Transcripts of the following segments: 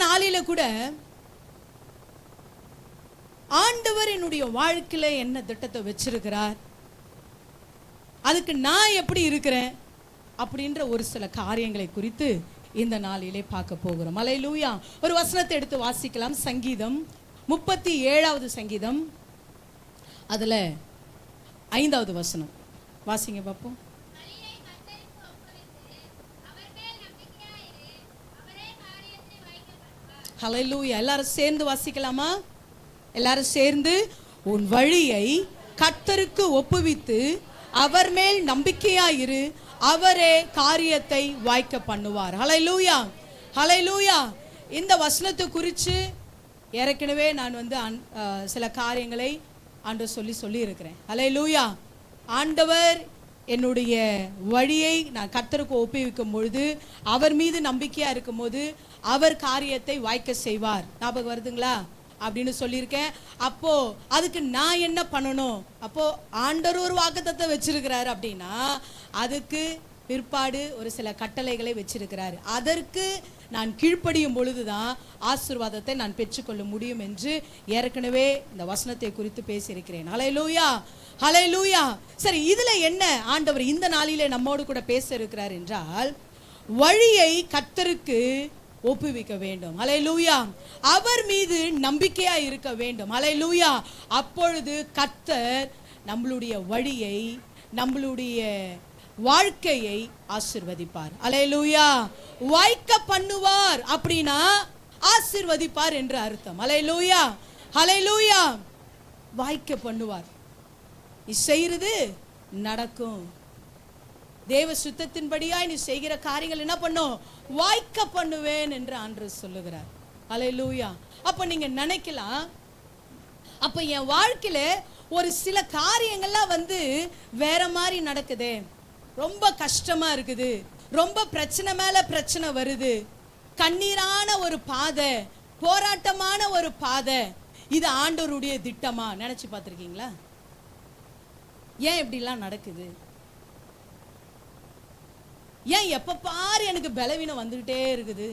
நாளில கூட ஆண்டவர் என்னுடைய வாழ்க்கையில என்ன திட்டத்தை வச்சிருக்கிறார், அதுக்கு நான் எப்படி இருக்கிறேன் அப்படின்ற ஒரு சில காரியங்களை குறித்து இந்த நாளிலே பார்க்க போகிறோம். அல்லேலூயா. ஒரு வசனத்தை எடுத்து வாசிக்கலாம். சங்கீதம் 37வது சங்கீதம், அதுல 5வது வசனம் வாசிங்க பார்ப்போம். ஹல்லேலூயா. எல்லாரும் சேர்ந்து வாசிக்கலாமா? எல்லாரும் சேர்ந்து, உன் வழியை கர்த்தருக்கு ஒப்புவித்து அவர் மேல் நம்பிக்கையாயிரு, அவரே காரியத்தை வாய்க்க பண்ணுவார். ஹல்லேலூயா, ஹல்லேலூயா. இந்த வசனத்தை குறித்து ஏற்கனவே நான் சில காரியங்களை ஆண்டவர் சொல்லி இருக்கிறேன். ஹல்லேலூயா. ஆண்டவர் என்னுடைய வழியை நான் கர்த்தருக்கு ஒப்புவிக்கும் பொழுது, அவர் மீது நம்பிக்கையா இருக்கும் போது அவர் காரியத்தை வாய்க்க செய்வார். ஞாபகம் வருதுங்களா அப்படின்னு சொல்லியிருக்கேன். அப்போ அதுக்கு நான் என்ன பண்ணணும்? அப்போ ஆண்டவர் ஒரு வாக்குத்தத்தத்தை வச்சிருக்கிறாரு அப்படின்னா அதுக்கு பிற்பாடு ஒரு சில கட்டளைகளை வச்சிருக்கிறாரு. அதற்கு நான் கீழ்ப்படியும் பொழுதுதான் ஆசீர்வாதத்தை நான் பெற்றுக்கொள்ள முடியும் என்று ஏற்கனவே இந்த வசனத்தை குறித்து பேசியிருக்கிறேன். ஹல்லேலூயா, ஹல்லேலூயா. சரி, இதுல என்ன ஆண்டவர் இந்த நாளிலே நம்மோடு கூட பேச இருக்கிறார் என்றால், வழியை கர்த்தருக்கு ஒப்புவிக்க வேண்டும். ஹல்லேலூயா. அவர் மீது நம்பிக்கையா இருக்க வேண்டும். ஹல்லேலூயா. அப்பொழுது கர்த்தர் நம்மளுடைய வழியை, நம்மளுடைய வாழ்க்கையை ஆசீர்வதிப்பார். ஹல்லேலூயா. வாய்க்க பண்ணுவார் அப்படின்னா ஆசீர்வதிப்பார் என்று அர்த்தம். ஹல்லேலூயா, ஹல்லேலூயா. வாய்க்க பண்ணுவார். நீ செய்யறது நடக்கும். தேவ சுத்தத்தின்படியாய் நீ செய்கிற காரியங்கள் என்ன பண்ணும்? வாய்க்க பண்ணுவேன் என்று ஆண்டவர் சொல்லுகிறார். ஹல்லேலூயா. அப்ப நீங்க நினைக்கலாம், அப்ப என் வாழ்க்கையில ஒரு சில காரியங்கள்லாம் வேற மாதிரி நடக்குதே, ரொம்ப கஷ்டமா இருக்குது, ரொம்ப பிரச்சனை மேல பிரச்சனை வருது, கண்ணீரான ஒரு பாதை, போராட்டமான ஒரு பாதை, இது ஆண்டவருடைய திட்டமா நினைச்சு பார்த்திருக்கீங்களா? ஏன் இப்படிலாம் நடக்குது? ஏன் எப்ப பாரு எனக்கு பலவீனம் வந்துகிட்டே இருக்குது?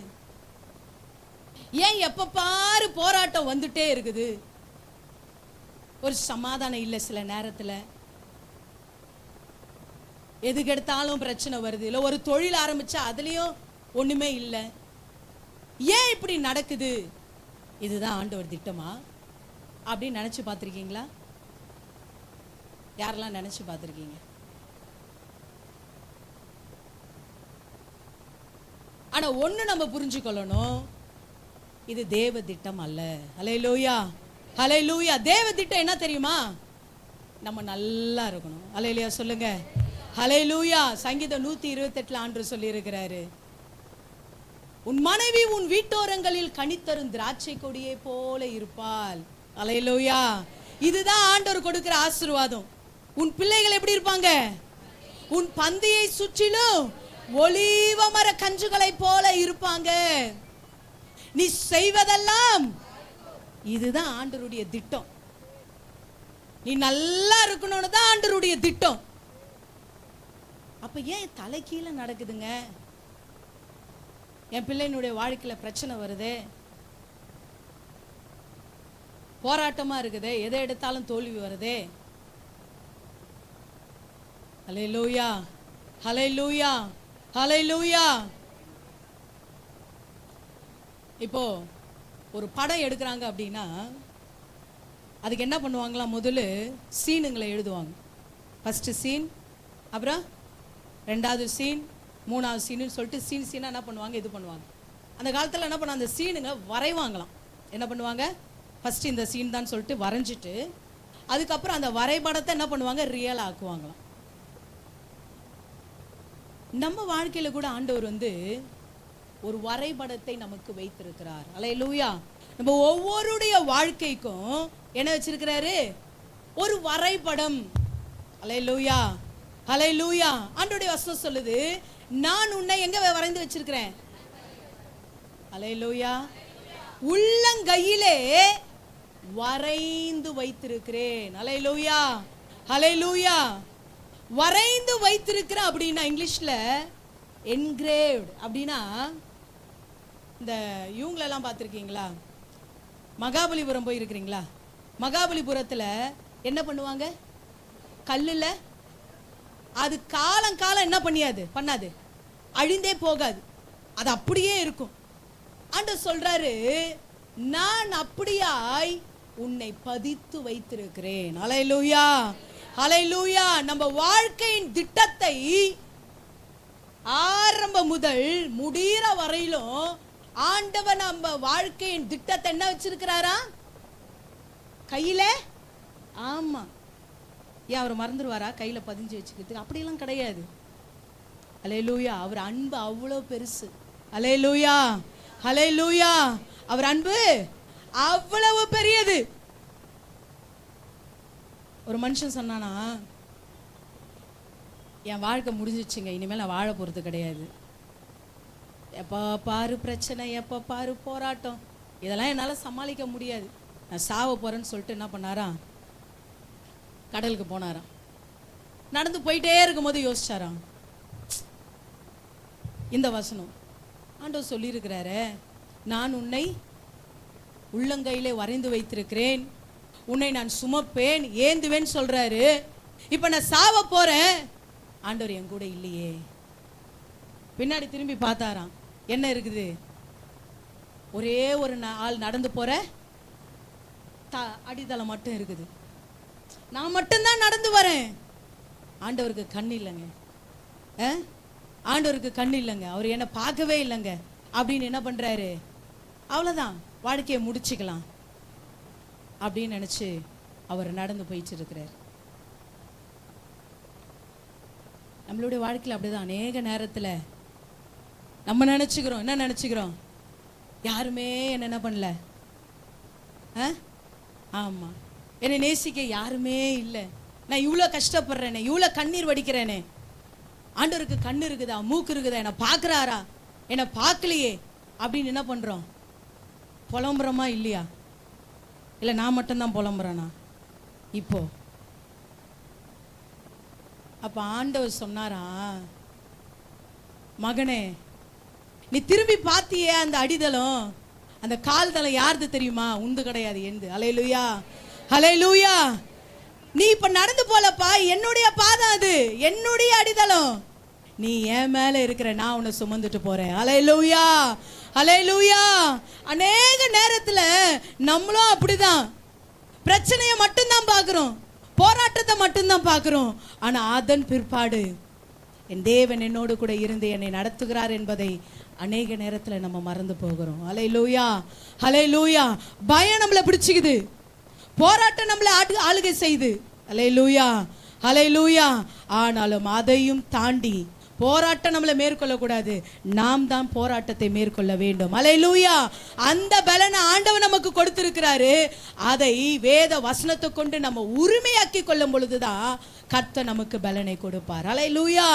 ஏன் எப்ப பாரு போராட்டம் வந்துட்டே இருக்குது? ஒரு சமாதானம் இல்லை. சில நேரத்துல எதுக்கு எடுத்தாலும் பிரச்சனை வருது. இல்லை ஒரு தொழில் ஆரம்பிச்சா அதுலயும் ஒண்ணுமே இல்லை. ஏன் இப்படி நடக்குது? இதுதான் ஆண்டவர் திட்டமா அப்படின்னு நினைச்சு பார்த்திருக்கீங்களா? யாரெல்லாம் நினைச்சு பார்த்திருக்கீங்க? ஆனா ஒண்ணு நம்ம புரிஞ்சுக்கொள்ளணும், இது தேவ திட்டம் அல்ல. ஹல்லேலூயா, ஹல்லேலூயா. தேவ திட்டம் என்ன தெரியுமா? நம்ம நல்லா இருக்கணும். ஹல்லேலூயா சொல்லுங்க. ஹல்லேலூயா. சங்கீதம் 128 ஆண்டவர் சொல்லி இருக்கிறாரு, உன் மனைவி உன் வீட்டோரங்களில் கனித்தரும் திராட்சை கொடியை போல இருப்பாள். ஹல்லேலூயா. இதுதான் ஆண்டவர் கொடுக்கிற ஆசீர்வாதம். உன் பிள்ளைகள் எப்படி இருப்பாங்க? உன் பந்தியை சுற்றிலும் ஒலிவ மர கன்றுகளை போல இருப்பாங்க. நீ செய்வதெல்லாம் இதுதான் ஆண்டவருடைய திட்டம். நீ நல்லா இருக்கணும்னு தான் ஆண்டவருடைய திட்டம். அப்ப ஏன் தலை கீழே நடக்குதுங்க? என் பிள்ளைனுடைய வாழ்க்கையில பிரச்சனை வருது, போராட்டமா இருக்குது, எதை எடுத்தாலும் தோல்வி வருது. ஹல்லேலூயா, ஹல்லேலூயா, ஹல்லேலூயா. இப்போ ஒரு படம் எடுக்கிறாங்க அப்படின்னா அதுக்கு என்ன பண்ணுவாங்களா? முதல்ல சீனுங்களை எழுதுவாங்க. ஃபர்ஸ்ட் சீன், அப்புறம் 2வது சீன், 3வது சீனுன்னு சொல்லிட்டு சீனா என்ன பண்ணுவாங்க, இது பண்ணுவாங்க. அந்த காலத்தில் என்ன பண்ணுவாங்க, அந்த சீனுங்க வரைவாங்களாம். என்ன பண்ணுவாங்க? ஃபர்ஸ்ட் இந்த சீன் தான் சொல்லிட்டு வரைஞ்சிட்டு அதுக்கப்புறம் அந்த வரைபடத்தை என்ன பண்ணுவாங்க, ரியல் ஆக்குவாங்களாம். நம்ம வாழ்க்கையில கூட ஆண்டவர் ஒரு வரைபடத்தை நமக்கு வைத்திருக்கிறார். அல்லேலூயா. நம்ம ஒவ்வொருடைய வாழ்க்கைக்கும் என்ன வச்சிருக்கிறாரு? ஒரு வரைபடம். அல்லேலூயா, அல்லேலூயா. ஆண்டவருடைய வசனம் சொல்லுது, நான் உன்னை எங்க வரைந்து வச்சிருக்கிறேன்? அல்லேலூயா. உள்ளங்கையிலே வரைந்து வைத்திருக்கிறேன். அல்லேலூயா, அல்லேலூயா. வரைந்து வைத்திருக்கிறேன் அப்படின்னா இங்கிலீஷ்ல என்கிரேவ்ட் அப்படின்னா இந்த இவங்களெல்லாம் பார்த்துருக்கீங்களா? மகாபலிபுரம் போயிருக்கிறீங்களா? மகாபலிபுரத்தில் என்ன பண்ணுவாங்க? கல்லில் அது காலம் என்ன பண்ணாது, அழிந்தே போகாது, அது அப்படியே இருக்கும். ஆண்டவர் சொல்றாரு, நான் அப்படியாய் உன்னை பதித்து வைத்திருக்கிறேன். ஹல்லேலூயா, ஹல்லேலூயா. நம்ம வாழ்க்கையின் திட்டத்தை ஆரம்பம் முதல் முடிகிற வரையிலும் ஆண்டவர் நம்ம வாழ்க்கையின் திட்டத்தை என்ன வச்சிருக்கிறாரா? கையில. ஆமா. ஏன் அவர் மறந்துடுவாரா கையில பதிஞ்சு வச்சுக்கிறதுக்கு? அப்படியெல்லாம் கிடையாது. ஹல்லேலூயா. அவர் அன்பு அவ்வளோ பெருசு. ஹல்லேலூயா, ஹல்லேலூயா. அவர் அன்பு அவ்வளவு பெரியது. ஒரு மனுஷன் சொன்னானா, என் வாழ்க்கை முடிஞ்சிச்சுங்க, இனிமேல் நான் வாழ போகிறது கிடையாது, எப்போ பாரு பிரச்சனை, எப்போ பாரு போராட்டம், இதெல்லாம் என்னால் சமாளிக்க முடியாது, நான் சாவ போகிறேன்னு சொல்லிட்டு என்ன பண்ணாராம்? கடலுக்கு போனாராம். நடந்து போயிட்டே இருக்கும்போது யோசிச்சாராம், இந்த வசனம் ஆண்டவர் சொல்லியிருக்கிறாரு, நான் உன்னை உள்ளங்கையிலே வரைந்து வைத்திருக்கிறேன், உன்னை நான் சுமப்பேன், ஏந்துவேன்னு சொல்றாரு. இப்போ நான் சாவ போறேன், ஆண்டவர் என் கூட இல்லையே. பின்னாடி திரும்பி பார்த்தாராம், என்ன இருக்குது? ஒரே ஒரு ஆள் நடந்து போற அடித்தளம் மட்டும் இருக்குது, நான் மட்டும்தான் நடந்து வரேன். ஆண்டவருக்கு கண் இல்லைங்க, ஆண்டவருக்கு கண் இல்லைங்க, அவர் என்ன பார்க்கவே இல்லைங்க அப்படின்னு என்ன பண்றாரு? அவ்வளோதான், வாழ்க்கையை முடிச்சுக்கலாம் அப்படின்னு நினைச்சு அவர் நடந்து போயிட்டு இருக்கிறார். நம்மளுடைய வாழ்க்கையில் அப்படிதான் அநேக நேரத்தில் நம்ம நினைச்சுக்கிறோம், என்ன நினைச்சுக்கிறோம்? யாருமே என்ன பண்ணல, ஆமா, என்னை நேசிக்க யாருமே இல்லை, நான் இவ்வளோ கஷ்டப்படுறேனே, இவ்வளோ கண்ணீர் வடிக்கிறேனே, ஆண்டவருக்கு கண்ணு இருக்குதா, மூக்கு இருக்குதா, என்னை பார்க்குறாரா, என்னை பார்க்கலையே அப்படின்னு என்ன பண்ணுறோம்? புலம்புறோமா இல்லையா? இல்லை நான் மட்டும்தான் புலம்புறேனா? இப்போ அப்போ ஆண்டவர் சொன்னாரா, மகனே நீ திரும்பி பார்த்தியே அந்த அடிதளம், அந்த கால் தளம் யாருது தெரியுமா? உந்து கிடையாது, எந்து. ஹல்லேலூயா, ஹல்லேலூயா. நீ இப்ப நடந்து போலப்பா, என்னுடைய பாதம் அது, என்னுடைய அடிதளம், நீ என் மேல இருக்கிற, நான் உன்னை சுமந்துட்டு போறேன். ஹல்லேலூயா, ஹல்லேலூயா. அநேக நேரத்துல நம்மளும் அப்படிதான், பிரச்சனையை மட்டும்தான் பார்க்கிறோம், போராட்டத்தை மட்டும்தான் பார்க்கிறோம். ஆனா அதன் பிற்பாடு என் தேவன் என்னோடு கூட இருந்து என்னை நடத்துகிறார் என்பதை அநேக நேரத்தில் நம்ம மறந்து போகிறோம். ஹல்லேலூயா, ஹல்லேலூயா. பயம் நம்மளை பிடிச்சிக்குது, போராட்டம் நம்மளை ஆளுகை செய்து. ஹல்லேலூயா, ஹல்லேலூயா. ஆனாலும் அதையும் தாண்டி போராட்டம் நம்மளை மேற்கொள்ளக்கூடாது, நாம் தான் போராட்டத்தை மேற்கொள்ள வேண்டும். ஹல்லேலூயா. அந்த பலனை ஆண்டவர் நமக்கு கொடுத்திருக்கிறாரு. அதை வேத வசனத்தை கொண்டு நம்ம உரிமையாக்கி கொள்ளும் பொழுதுதான் கர்த்தர் நமக்கு பலனை கொடுப்பார். ஹல்லேலூயா,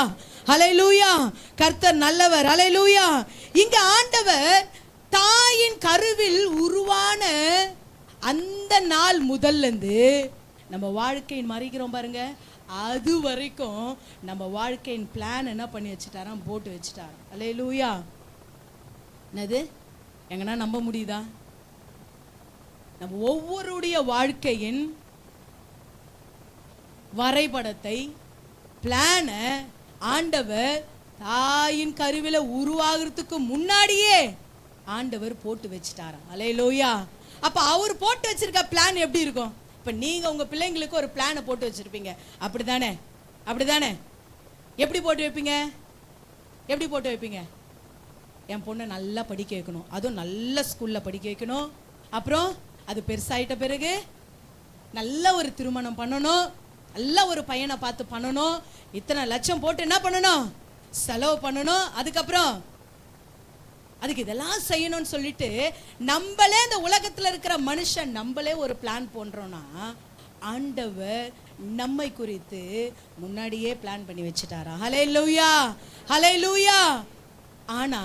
ஹல்லேலூயா. கர்த்தர் நல்லவர். ஹல்லேலூயா. இங்க ஆண்டவர் தாயின் கருவில் உருவான அந்த நாள் முதல்ல இருந்து நம்ம வாழ்க்கையின் மறிக்கிறோம் பாருங்க, அது வரைக்கும் நம்ம வாழ்க்கையின் பிளான் என்ன பண்ணி வச்சுட்டாராம்? போட்டு வச்சுட்டாராம். ஹல்லேலூயா. என்னது எங்கன்னா நம்ப முடியுதா? நம்ம ஒவ்வொருடைய வாழ்க்கையின் வரைபடத்தை, பிளான ஆண்டவர் தாயின் கருவில உருவாகிறதுக்கு முன்னாடியே ஆண்டவர் போட்டு வச்சுட்டாராம். ஹல்லேலூயா. அப்ப அவர் போட்டு வச்சிருக்க பிளான் எப்படி இருக்கும்? இப்ப நீங்க உங்க பிள்ளைங்களுக்கு ஒரு பிளானை போட்டு வச்சிருப்பீங்க, அப்படிதானே? அப்படிதானே? எப்படி போட்டு வைப்பீங்க? எப்படி போட்டு வைப்பீங்க? என் பொண்ணை நல்லா படிக்க வைக்கணும், அதுவும் நல்ல ஸ்கூல்ல படிக்க வைக்கணும், அப்புறம் அது பெருசாயிட்ட பிறகு நல்ல ஒரு திருமணம் பண்ணணும், நல்ல ஒரு பையனை பார்த்து பண்ணணும், இத்தனை லட்சம் போட்டு என்ன பண்ணணும்? செலவு பண்ணணும், அதுக்கப்புறம் அதுக்கு இதெல்லாம் செய்யணும்னு சொல்லிட்டு நம்மளே இந்த உலகத்தில் இருக்கிற மனுஷன் நம்மளே ஒரு பிளான் போன்றோம்னா, ஆண்டவர் நம்மை குறித்து முன்னாடியே பிளான் பண்ணி வச்சுட்டாரா? ஹல்லேலூயா, ஹல்லேலூயா. ஆனா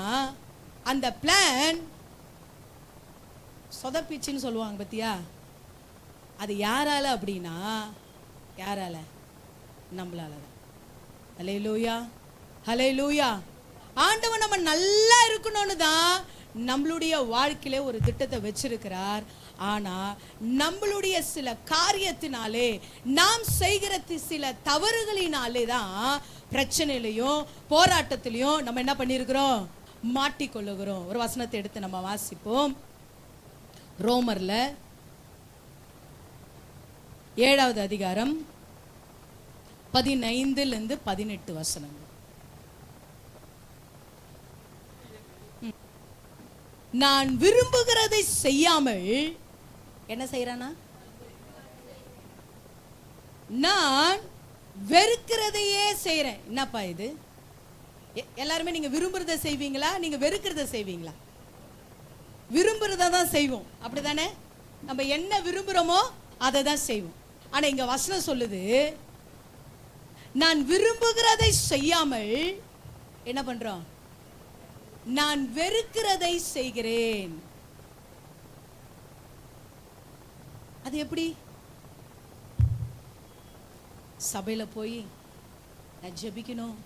அந்த பிளான் சொதப்பிச்சுன்னு சொல்லுவாங்க பத்தியா, அது யாரால அப்படின்னா, யாரால? நம்மளால தான். ஹல்லேலூயா, ஹல்லேலூயா. ஆண்டவன் நம்ம நல்லா இருக்கணும்னு தான் நம்மளுடைய வாழ்க்கையில ஒரு திட்டத்தை வச்சிருக்கிறார். ஆனா நம்மளுடைய சில காரியத்தினாலே, நாம் செய்கிற சில தவறுகளினாலே தான் பிரச்சனையிலையும் போராட்டத்திலையும் நம்ம என்ன பண்ணியிருக்கிறோம், மாட்டிக்கொள்ளுகிறோம். ஒரு வசனத்தை எடுத்து நம்ம வாசிப்போம். ரோமர்ல 7வது அதிகாரம் 15 to 18 வசனங்கள். நான் விரும்புகிறதை செய்யாமல் என்ன செய்யறானா, நான் வெறுக்கிறதையே செய்யறேன். என்னப்பா இது? எல்லாருமே நீங்க விரும்புறத செய்வீங்களா, நீங்க வெறுக்கிறத செய்வீங்களா? விரும்புறத தான் செய்வோம், அப்படிதானே? நம்ம என்ன விரும்புறோமோ அதை தான் செய்வோம். ஆனா இங்க வசனம் சொல்லுது, நான் விரும்புகிறதை செய்யாமல் என்ன பண்றோம், நான் வெறுக்கிறதை செய்கிறேன். அது எப்படி? சபையில போய் நான் ஜெபிக்கணும்,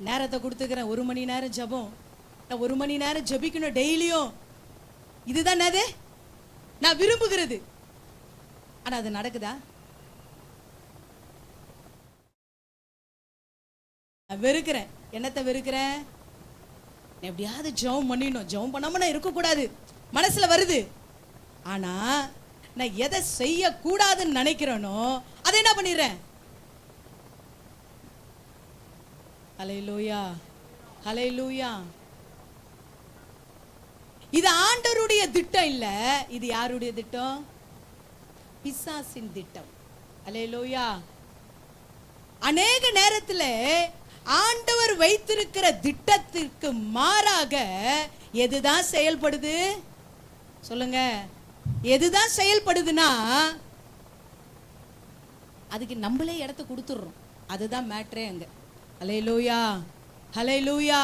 நேரத்தை கொடுத்துக்கிறேன், 1 மணி நேரம் ஜெபம், நான் 1 மணி நேரம் ஜெபிக்கணும் டெய்லியும். இதுதான் என்னது நான் விரும்புகிறது. ஆனா அது நடக்குதா? நான் வெறுக்கிறேன். என்னத்தை வெறுக்கிறேன்? எப்படியாவது ஜெபம் பண்ணிடணும், ஜெபம் பண்ணாம நான் இருக்கக்கூடாது, மனசுல வருது. ஆனா நான் எதை செய்யக்கூடாதுன்னு நினைக்கிறேனோ அதை என்ன பண்ணிடுறேன். ஹல்லேலூயா, ஹல்லேலூயா. இது ஆண்டவருடைய திட்டம் இல்ல, இது யாருடைய திட்டம்? பிசாசின் திட்டம். ஹல்லேலூயா. அநேக நேரத்தில் ஆண்டவர் வைத்திருக்கிற திட்டத்திற்கு மாறாக எதுதான் செயல்படுது? சொல்லுங்க, எதுதான் செயல்படுதுன்னா அதுக்கு நம்மளே இடத்தை கொடுத்துடுறோம். அதுதான் மேட்ரே அங்க. ஹல்லேலூயா, ஹல்லேலூயா.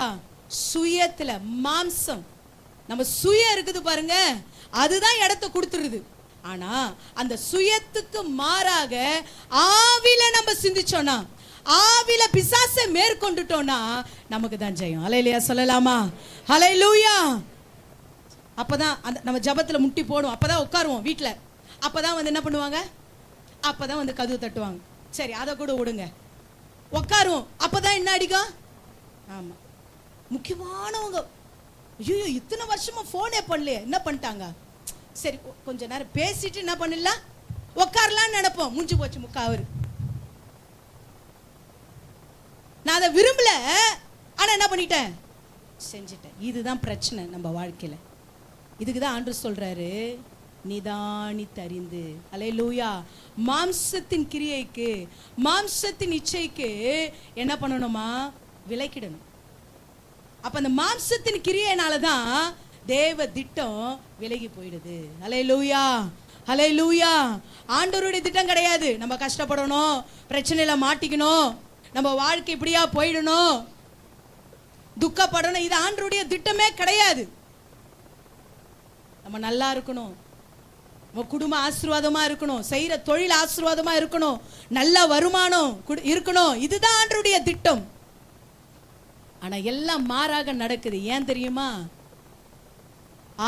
சுயத்துல மாம்சம், நம்ம சுயம் இருக்குது பாருங்க, அதுதான் இடத்தை கொடுத்துருது. ஆனா அந்த சுயத்துக்கு மாறாக ஆவில நம்ம சிந்திச்சோம்னா, ஆவில பிசாசை மேற்கொண்டுட்டோம்னா நமக்கு தான் ஜெயம். ஹல்லேலூயா சொல்லலாமா? ஹல்லேலூயா. அப்பதான் அந்த நம்ம ஜபத்துல முட்டி போடுவோம், அப்பதான் உட்காருவோம் வீட்டுல, அப்பதான் வந்து என்ன பண்ணுவாங்க, அப்பதான் வந்து கதவு தட்டுவாங்க. சரி, அதை கூட விடுங்க, உட்காருவோம், அப்பதான் என்ன அடிக்கும்? ஆமா, முக்கியமானவங்க, ஐயோ இத்தனை வருஷமா போனே பண்ணலையே, என்ன பண்ணிட்டாங்க, சரி கொஞ்ச நேரம் பேசிட்டு என்ன பண்ணலாம், உட்காரலான்னு நினைப்போம். முடிஞ்சு போச்சு முக்காவர். நான் அதை விரும்பல, ஆனா என்ன பண்ணிட்டேன், செஞ்சிட்டேன். இதுதான் பிரச்சனை நம்ம வாழ்க்கையில. இதுக்குதான் ஆண்டவர் சொல்றாரு, நிதானித்தறிந்து. ஹல்லேலூயா. மாம்சத்தின் கிரியைக்கு, மாம்சத்தின் இச்சைக்கு என்ன பண்ணணுமா, விலக்கிடணும். அப்ப அந்த மாம்சத்தின் கிரியையினாலதான் தேவ திட்டம் விலகி போயிடுது. ஹல்லேலூயா, ஹல்லேலூயா. ஆண்டவருடைய திட்டம் கிடையாது நம்ம கஷ்டப்படணும், பிரச்சனையில மாட்டிக்கணும், நம்ம வாழ்க்கை இப்படியா போயிடணும், துக்கப்படணும். இது ஆண்டவருடைய திட்டமே கிடையாது. நம்ம நல்லா இருக்கணும், நம்ம குடும்பம் ஆசீர்வாதமா இருக்கணும், செய்யற தொழில் ஆசீர்வாதமா இருக்கணும், நல்ல வருமானம் இருக்கணும். இதுதான் ஆண்டவருடைய திட்டம். ஆனா எல்லாம் மாறாக நடக்குது. ஏன் தெரியுமா?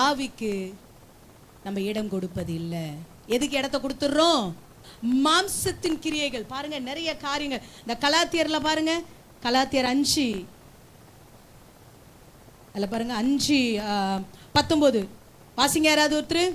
ஆவிக்கு நம்ம இடம் கொடுப்பது இல்லை. எதுக்கு இடத்தை கொடுத்துடுறோம்? மாம்சத்தின் கிரியைகள். பாருங்க, நிறைய காரியங்கள் இந்த கலாத்தியர்ல பாருங்க, கலாத்தியர் 5 அதுல பாருங்க, 5:19 வாசிங்க யாராவது ஒருத்தர்.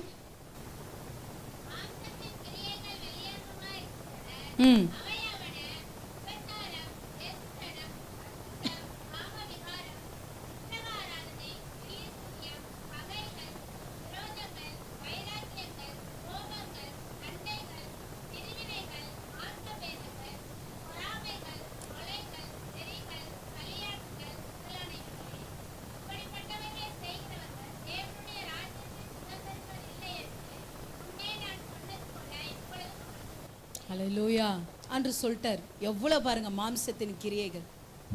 ஹல்லேலூயா. அன்று சொல்லிட்டார். எவ்வளவு பாருங்க மாம்சத்தின் கிரியைகள்,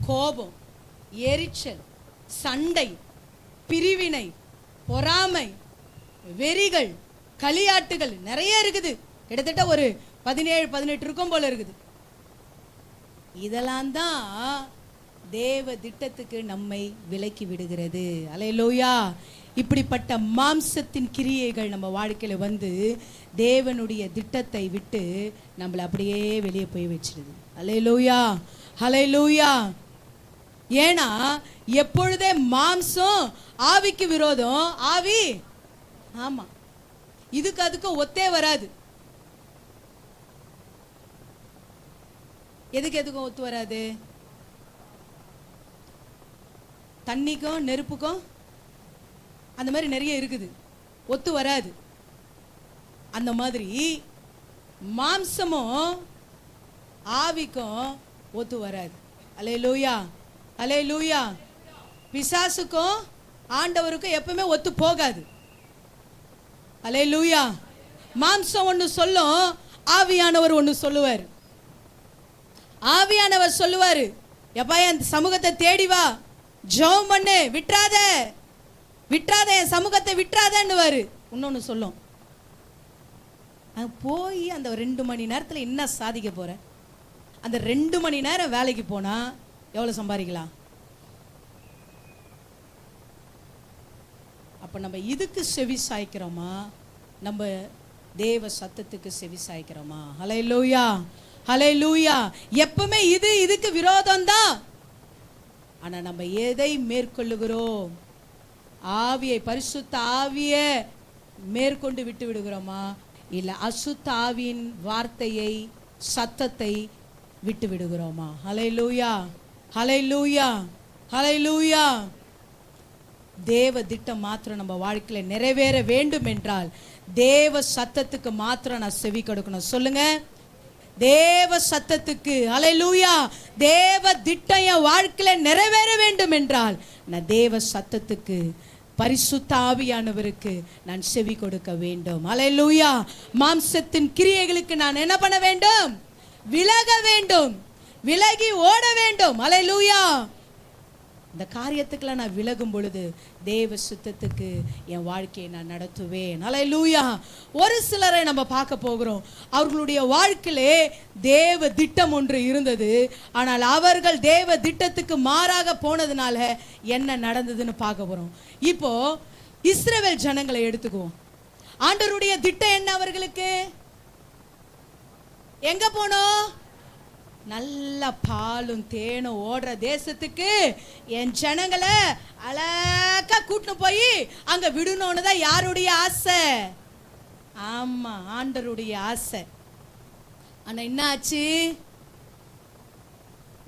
கோபம், எரிச்சல், சண்டை, பிரிவினை, பொறாமை, வெறிகள், களியாட்டுகள் நிறைய இருக்குது. கிட்டத்தட்ட ஒரு 17-18 இருக்கும் போல இருக்குது. இதெல்லாம் தான் தேவ திட்டத்துக்கு நம்மை விலக்கி விடுகிறது. அல்லேலூயா. இப்படிப்பட்ட மாம்சத்தின் கிரியைகள் நம்ம வாழ்க்கையில வந்து தேவனுடைய திட்டத்தை விட்டு நம்மளை அப்படியே வெளியே போய் வச்சிடுது. அல்லேலூயா, அல்லேலூயா. ஏன்னா எப்பொழுதே மாம்சம் ஆவிக்கு விரோதம், ஆவி ஆமா இதுக்கு அதுக்கும் ஒத்தே வராது. எதுக்கும் ஒத்து வராது? தண்ணிக்கும் நெருப்புக்கும் அந்த மாதிரி நிறைய இருக்குது, ஒத்து வராது. அந்த மாதிரி மாம்சமும் ஆவிக்கும் ஒத்து வராது. அல்லேலூயா, அல்லேலூயா. பிசாசுக்கும் ஆண்டவருக்கும் எப்பவுமே ஒத்து போகாது. அல்லேலூயா. மாம்சம் ஒன்று சொல்லும், ஆவியானவர் ஒன்று சொல்லுவார். ஆவியானவர் சொல்லுவார், எப்பா என் சமூகத்தை தேடி வா, ஜெபம் பண்ணு, விட்டுறாத விட்டுறாத, என் சமூகத்தை விட்டுறாதன்னுவாரு. இன்னொன்று சொல்லும், போய் அந்த 2 மணி நேரத்தில் என்ன சாதிக்க போற? அந்த 2 மணி நேரம் வேலைக்கு போனா எவ்வளவு சம்பாதிக்கலாம்? அப்ப நம்ம இதுக்கு செவி சாய்க்கிறோமா, நம்ம தேவ சத்தத்துக்கு செவி சாய்க்கிறோமா? ஹல்லேலூயா, ஹல்லேலூயா. எப்பவுமே இதுக்கு விரோதம் தான். ஆனா நம்ம எதை மேற்கொள்ளுகிறோம்? ஆவியை, பரிசுத்த ஆவியை மேற்கொண்டு விட்டு விடுகிறோமா, இல்ல அசுத்த ஆவியின் வார்த்தையை, சத்தத்தை விட்டு விடுகிறோமா? ஹல்லேலூயா, ஹல்லேலூயா, ஹல்லேலூயா. தேவ திட்டம் மாத்திரம் நம்ம வாழ்க்கையில நிறைவேற வேண்டும் என்றால் தேவ சத்தத்துக்கு மாத்திரம் நான் செவி கொடுக்கணும். சொல்லுங்க, தேவ சத்தத்துக்கு. ஹல்லேலூயா. தேவ திட்டம் என் வாழ்க்கையில நிறைவேற வேண்டும் என்றால் நான் தேவ சத்தத்துக்கு, பரிசுத்த ஆவியானவருக்கு நான் செவி கொடுக்க வேண்டும். ஹல்லேலூயா. மாம்சத்தின் கிரியைகளுக்கு நான் என்ன பண்ண வேண்டும்? விலக வேண்டும், விலகி ஓட வேண்டும். ஹல்லேலூயா. இந்த காரியத்துக்குலாம் நான் விலகும் பொழுது தேவ சுத்தத்துக்கு என் வாழ்க்கையை நான் நடத்துவேன். ஹல்லேலூயா. ஒரு சிலரை நம்ம பார்க்க போகிறோம், அவர்களுடைய வாழ்க்கையிலே தேவ திட்டம் ஒன்று இருந்தது, ஆனால் அவர்கள் தேவ திட்டத்துக்கு மாறாக போனதுனால என்ன நடந்ததுன்னு பார்க்க போறோம். இப்போ இஸ்ரவேல் ஜனங்களை எடுத்துக்குவோம். ஆண்டவருடைய திட்டம் என்ன? அவர்களுக்கு எங்க போனோம்? நல்ல பாலும் தேனும் ஓடுற தேசத்துக்கு என் ஜனங்களை அழகா கூட்டிட்டு போய் அங்க விடணும்னு தான் யாருடைய ஆசை? ஆமா, ஆண்டவருடைய ஆசை. ஆனா என்ன ஆச்சு?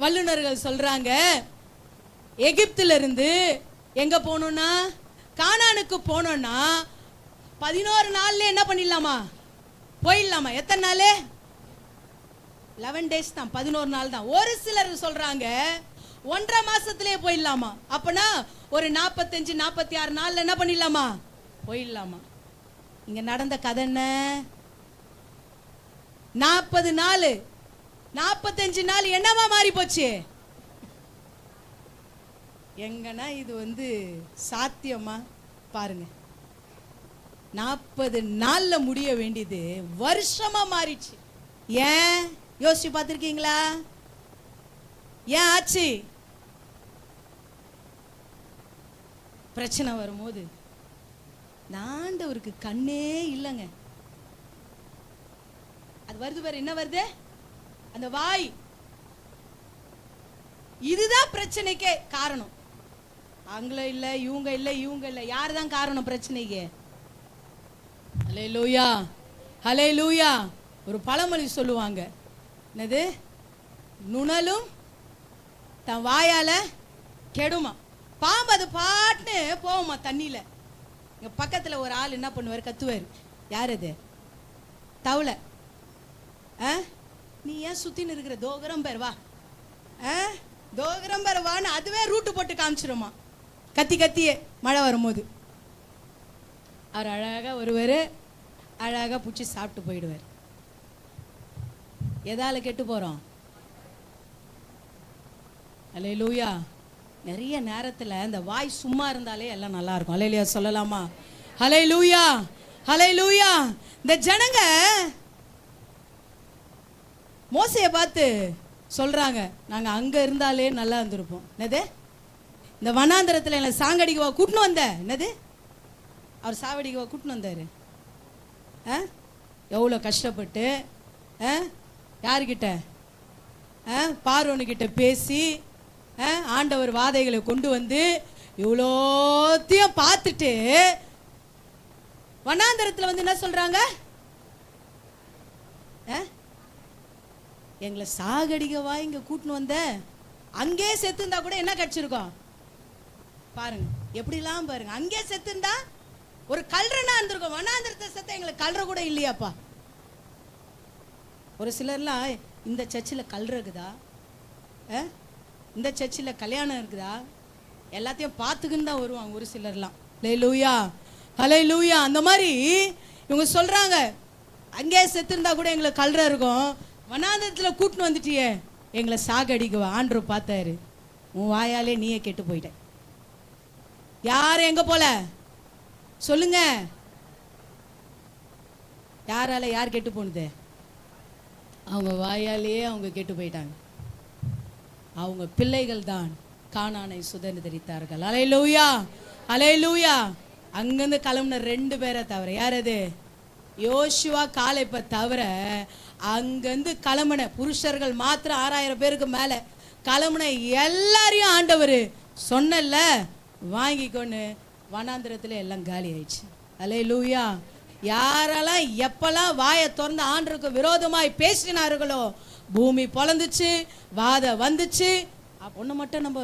வல்லுநர்கள் சொல்றாங்க, எகிப்துல இருந்து எங்க போனோம்னா கானானுக்கு போனோம்னா 11 நாள்ல என்ன பண்ணிடலாமா? போயிடலாமா? எத்தனை நாள்? 11 days தான், 11 நாள் தான். ஒரு சிலர் சொல்றாங்க 1.5 மாசத்திலே போயிடலாமா. அப்பனா ஒரு 45-46 நாள்ல என்ன பண்ணிடலாமா? போயிடலாமா. இங்க நடந்த கதை என்ன? 40 நாள் 45 நாள் என்னவா மாறி போச்சு? எங்கன்னா இது சாத்தியமா? பாருங்க, 40 நாள்ல முடிய வேண்டியது வருஷமா மாறிச்சு. ஏன் யோசிச்சு பார்த்திருக்கீங்களா? ஏன் ஆச்சு? பிரச்சனை வரும்போது ஆண்டவருக்கு கண்ணே இல்லைங்க. அது வருது பாரு, என்ன வருது? அந்த வாய். இதுதான் பிரச்சனைக்கே காரணம். அவங்களும் இல்லை, இவங்க இல்லை, இவங்க இல்லை. யார் தான் காரணம் பிரச்சனைக்கு? ஹல்லேலூயா, ஹல்லேலூயா. ஒரு பழமொழி சொல்லுவாங்க, என்னது? நுணலும் தன் வாயால கெடுமா. பாம்பு அது பாட்டுன்னு போகுமா தண்ணியில. இங்க பக்கத்துல ஒரு ஆள் என்ன பண்ணுவார்? கத்துவார். யார் அது? தவளை. நீ ஏன் சுத்தின்னு இருக்கிற? தோகரம் பேர் வா, தோகரம் பேர் வான்னு அதுவே ரூட்டு போட்டு காமிச்சிருமா, கத்தி கத்தியே மழை வரும்போது. அவர் அழகா ஒருவர் அழகா பிடிச்சி சாப்பிட்டு போயிடுவார். எதால கெட்டு போறோம்? அல்லேலூயா. நிறைய நேரத்துல இந்த வாய் சும்மா இருந்தாலே எல்லாம் நல்லா இருக்கும். அல்லேலூயா சொல்லலாமா? அல்லேலூயா, அல்லேலூயா. இந்த ஜனங்க மோசையை பார்த்து சொல்றாங்க, நாங்க அங்க இருந்தாலே நல்லா இருந்திருப்போம். என்னது, இந்த வனாந்தரத்தில் என்ன சாங்கடிக்கவா கூட்டின்னு வந்த? என்னது, அவர் சாவடிக்கவா கூட்டின்னு வந்தாரு? எவ்வளோ கஷ்டப்பட்டு யாருக்கிட்ட, பார்வோனுக்கிட்ட பேசி ஆண்டவர் வாதைகளை கொண்டு வந்து இவ்வளோத்தையும் பார்த்துட்டு வனாந்தரத்தில் வந்து என்ன சொல்றாங்க, எங்களை சாகடிக்கவா இங்க கூட்டின்னு வந்த? அங்கே செத்துந்தா கூட என்ன கிடைச்சிருக்கோம் பாருங்க, எப்படிலாம் பாருங்க. அங்கே செத்துந்தா ஒரு கல்றனா இருந்திருக்கும். வனாந்தரத்தை செத்த எங்களுக்கு கல்ற கூட இல்லையாப்பா. ஒரு சிலர்லாம் இந்த சர்ச்சில் கல்ற இருக்குதா, இந்த சர்ச்சில் கல்யாணம் இருக்குதா, எல்லாத்தையும் பார்த்துக்குன்னு தான் வருவாங்க ஒரு சிலர்லாம். ஹல்லேலூயா, ஹல்லேலூயா. அந்த மாதிரி இவங்க சொல்றாங்க, அங்கே செத்துருந்தா கூட எங்களுக்கு கல்ற இருக்கும், வனாந்தரத்தில் கூட்டின்னு வந்துட்டியே எங்களை சாகடிக்குவா. ஆண்டவர் பார்த்தாரு, உன் வாயாலே நீயே கெட்டு போயிட்ட. யார் எங்க போல சொல்லுங்க, யாரால யார் கெட்டு போனது? அவங்க வாயாலேயே அவங்க கெட்டு போயிட்டாங்க. அவங்க பிள்ளைகள் தான் கானானை சுதந்திரித்தார்கள். அல்லேலூயா, அல்லேலூயா. அங்கிருந்து கிளம்புன 2 பேரை தவிர, யார் அது? யோசுவா காலேப்பை தவிர அங்கிருந்து கிளம்புன புருஷர்கள் மாத்திரம் 6000 பேருக்கு மேல கிளம்புன எல்லாரையும் ஆண்டவர் சொன்னல வாங்கிக்கொண்டு வனாந்திரத்தில் எல்லாம் காலி ஆயிடுச்சு. அல்லேலூயா. யாரெல்லாம் எப்பெல்லாம் வாயை திறந்து ஆண்டவருக்கு விரோதமாய் பேசினார்களோ பூமி பொளந்துச்சு, வாதை வந்துச்சு. ஒன்று மட்டும் நம்ம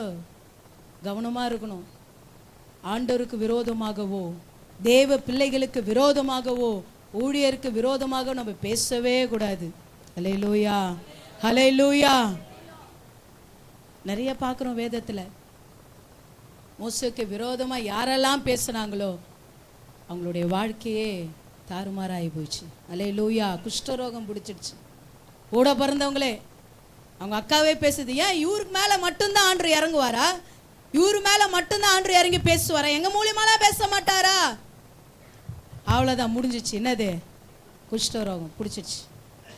கவனமா இருக்கணும், ஆண்டவருக்கு விரோதமாகவோ தேவ பிள்ளைகளுக்கு விரோதமாகவோ ஊழியருக்கு விரோதமாக நம்ம பேசவே கூடாது. ஹல்லேலூயா, ஹல்லேலூயா. நிறைய பார்க்குறோம் வேதத்தில், மோசேக்கு விரோதமாக யாரெல்லாம் பேசுனாங்களோ அவங்களுடைய வாழ்க்கையே தாறுமாறாகி போச்சு. அல்லேலூயா. குஷ்டரோகம் பிடிச்சிடுச்சு. கூட பிறந்தவங்களே அவங்க அக்காவே பேசுது, ஏன் இவருக்கு மேலே மட்டும்தான் ஆண்டவர் இறங்குவாரா? இவரு மேலே மட்டும்தான் ஆண்டவர் இறங்கி பேசுவாரா? எங்கள் மூலியமாலாம் பேச மாட்டாரா? அவ்வளோதான், முடிஞ்சிச்சு. என்னது, குஷ்டரோகம் பிடிச்சிடுச்சு.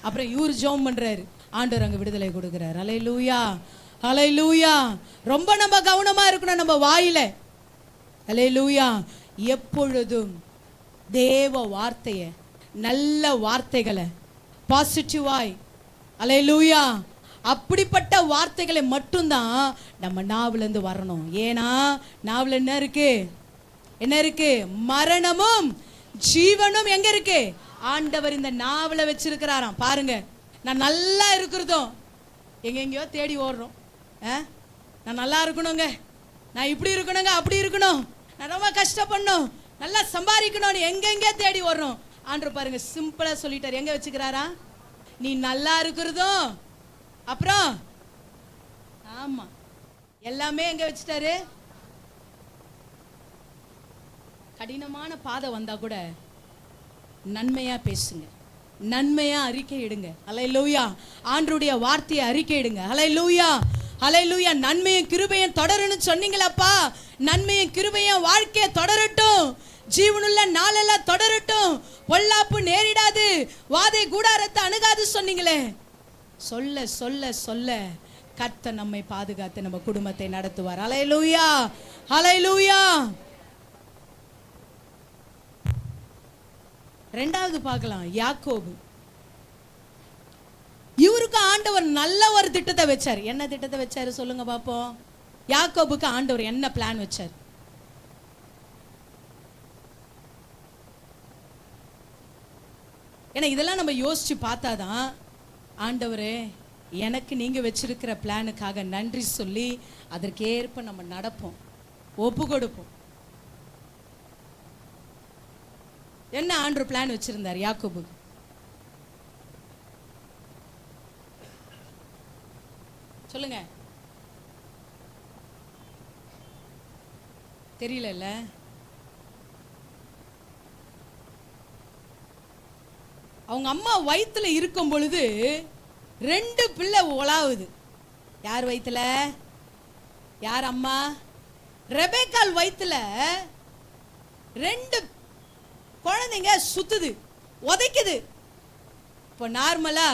அப்புறம் இவரு ஜெபம் பண்ணுறாரு, ஆண்டவர் அங்கே விடுதலை கொடுக்குறாரு. அல்லேலூயா, அல்லேலூயா. ரொம்ப நம்ம கவனமாக இருக்கணும் நம்ம வாயில. அல்லேலூயா. எப்பொழுதும் தேவ வார்த்தையை, நல்ல வார்த்தைகளை பாசிட்டிவாய், அல்லேலூயா, அப்படிப்பட்ட வார்த்தைகளை மட்டும்தான் நம்ம நாவிலேருந்து வரணும். ஏன்னா நாவில் என்ன இருக்கு? என்ன இருக்கு? மரணமும் ஜீவனும் எங்க இருக்கு? ஆண்டவர் இந்த நாவில் வச்சிருக்கிறாராம். பாருங்க, நான் நல்லா இருக்கிறதும் எங்கெங்கயோ தேடி ஓடுறோம். நான் நல்லா இருக்கணுங்க, நான் இப்படி இருக்கணுங்க, அப்படி இருக்கணும், நான் ரொம்ப கஷ்டப்படணும், நல்லா சம்பாதிக்கணும்னு எங்கெங்கே தேடி ஓடுறோம். ஆண்டவர் பாருங்க சிம்பிளா சொல்லிட்டார், எங்க வச்சுக்கிறாரா? நீ நல்லா இருக்கிறதும் அப்புறம் ஆமா எல்லாமே எங்க வச்சுட்டாரு? கடினமான பாதை வந்தா கூட நன்மையா பேசுங்க, நன்மையா அறிக்கை இடுங்க. அல்லேலூயா. ஆண்டவருடைய வார்த்தையை அறிக்கை இடுங்க. அல்லேலூயா, அல்லேலூயா. நன்மையும் கிருபையும் தொடருன்னு சொன்னீங்களப்பா, நன்மையும் கிருபையும் வாழ்க்கையை தொடரட்டும், ஜீவனுள்ள நாளெல்லாம் தொடரட்டும், பொல்லாப்பு நேரிடாது, வாதை கூடாரத்தை அணுகாது சொன்னீங்களே. சொல்ல சொல்ல சொல்ல கர்த்தர் நம்மை பாதுகாத்து நம்ம குடும்பத்தை நடத்துவார். அல்லேலூயா, அல்லேலூயா. ரெண்டாவது பார்க்கலாம், யாக்கோபு. இவருக்கு ஆண்டவர் நல்ல ஒரு திட்டத்தை வச்சார். என்ன திட்டத்தை வச்சாரு சொல்லுங்க பாப்போம். யாக்கோபுக்கு ஆண்டவர் என்ன பிளான் வச்சார்? ஏன்னா இதெல்லாம் நம்ம யோசிச்சு பார்த்தாதான், ஆண்டவரே எனக்கு நீங்க வச்சிருக்கிற பிளானுக்காக நன்றி சொல்லி அதற்கேற்ப நம்ம நடப்போம், ஒப்பு கொடுப்போம். என்ன ஆண்டவர் பிளான் வச்சிருந்தார் யாக்கோபுக்கு? சொல்லுங்க, தெரியல. அவங்க அம்மா வயிற்றுல இருக்கும் பொழுது 2 பிள்ளை உலாவுது. யார் வயிற்றுல? யார் அம்மா? ரெபேக்காள் வயிற்றுல 2 குழந்தைங்க சுத்துது, உதைக்குது. இப்போ நார்மலா